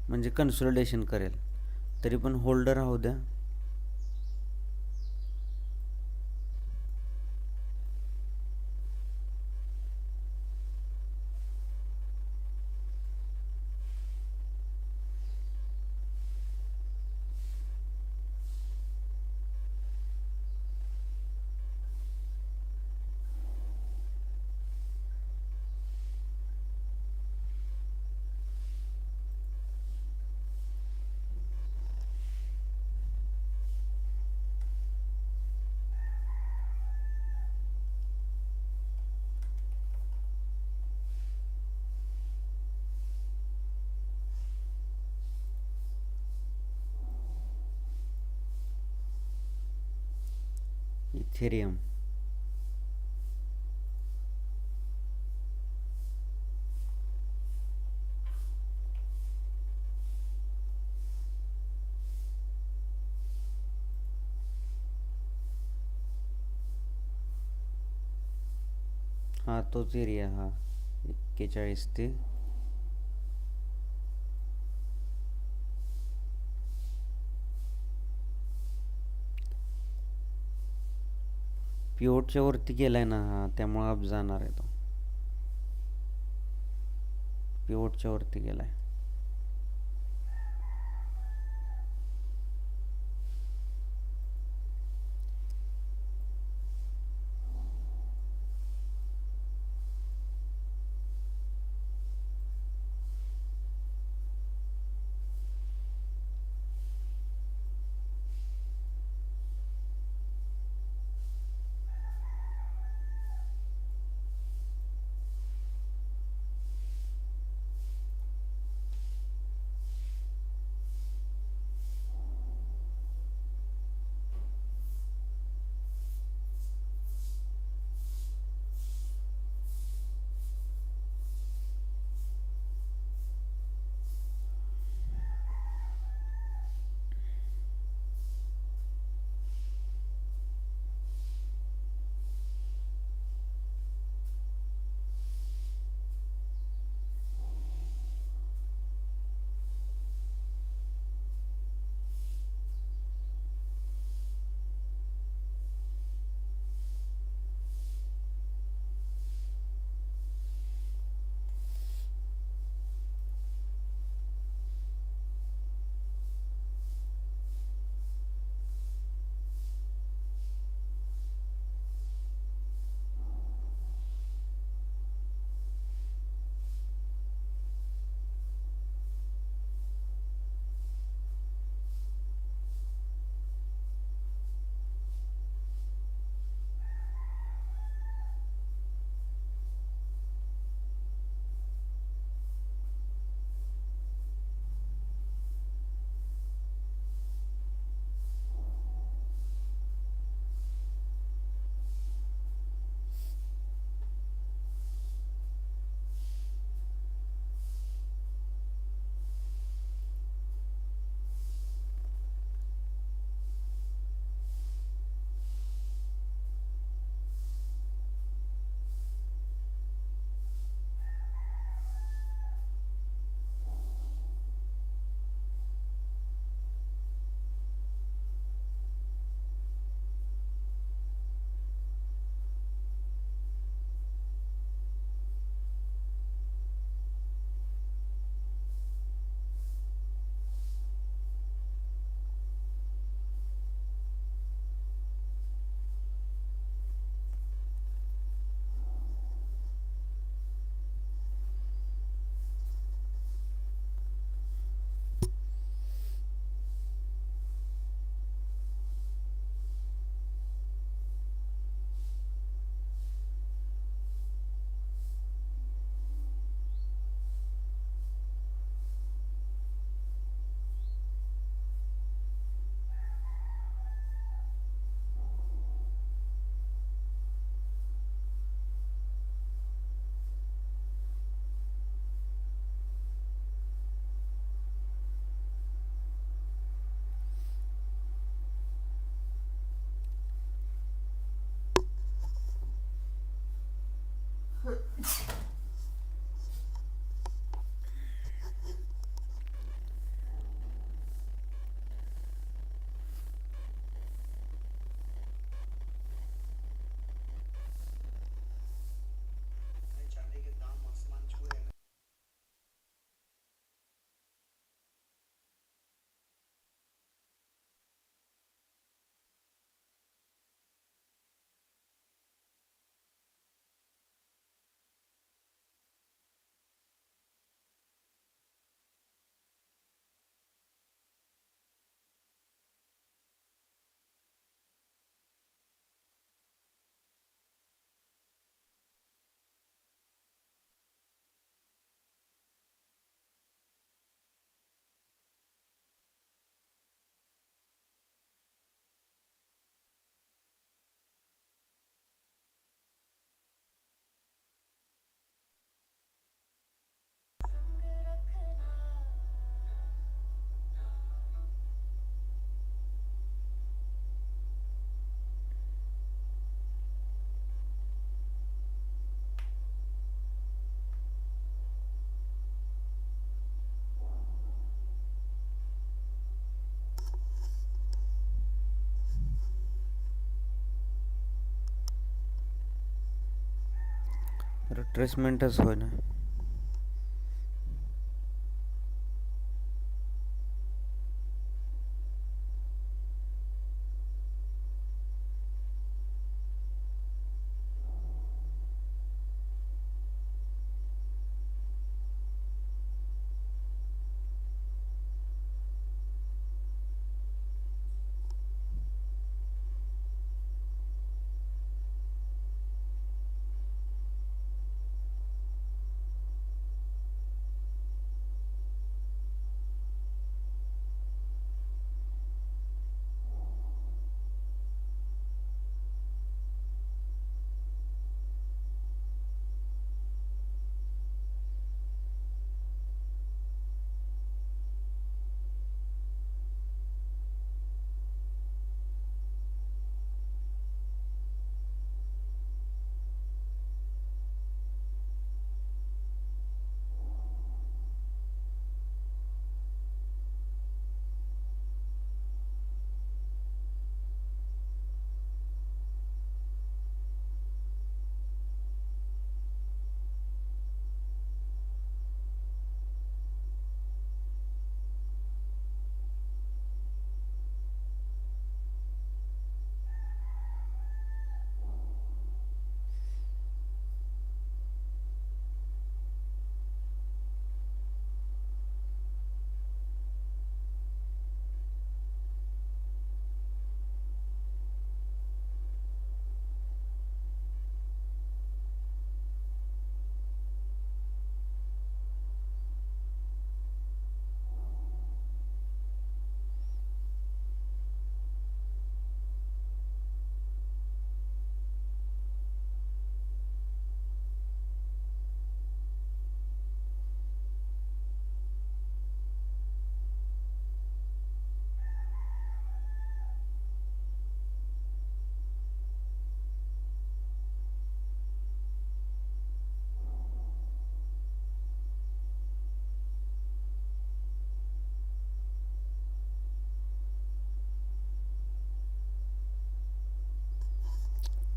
म्हणजे कन्सोलिडेशन करेल, तरी पण होल्ड राहू द्या. इथेरियम हा तोच एरिया, हा 41 ते पिवटच्या वरती गेलाय ना हा, त्यामुळे अप जाणार आहे तो. पिवटच्या वरती गेलाय. रिट्रेसमेंटच होय ना.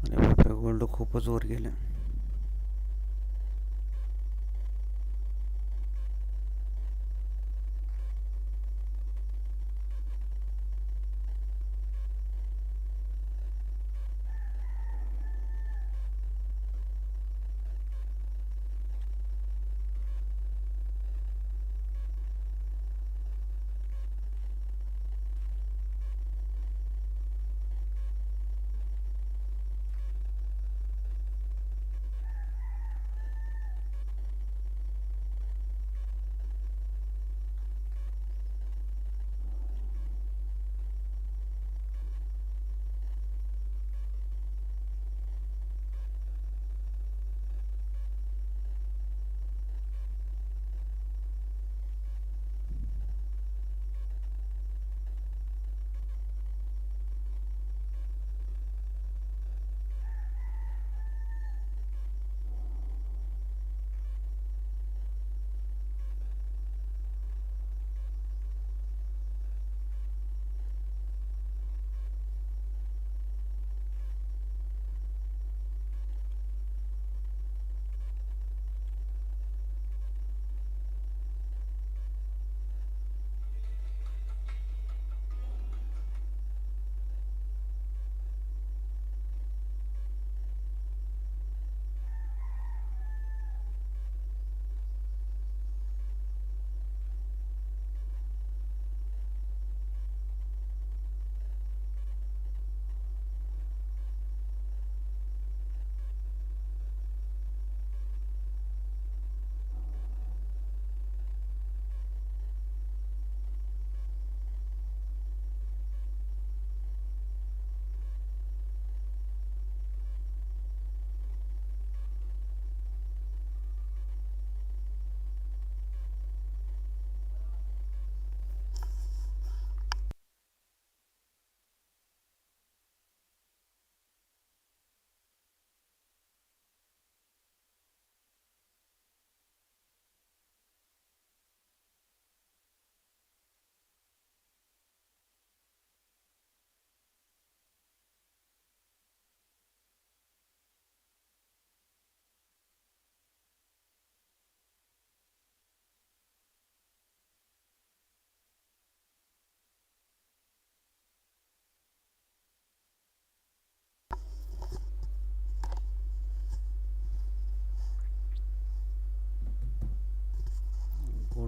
अरे बापरे, गोल्ड खूपच वर गेलं.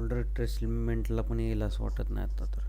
शोल्डर रिट्रेसमेंटला पण येईल असं वाटत नाही आता तर.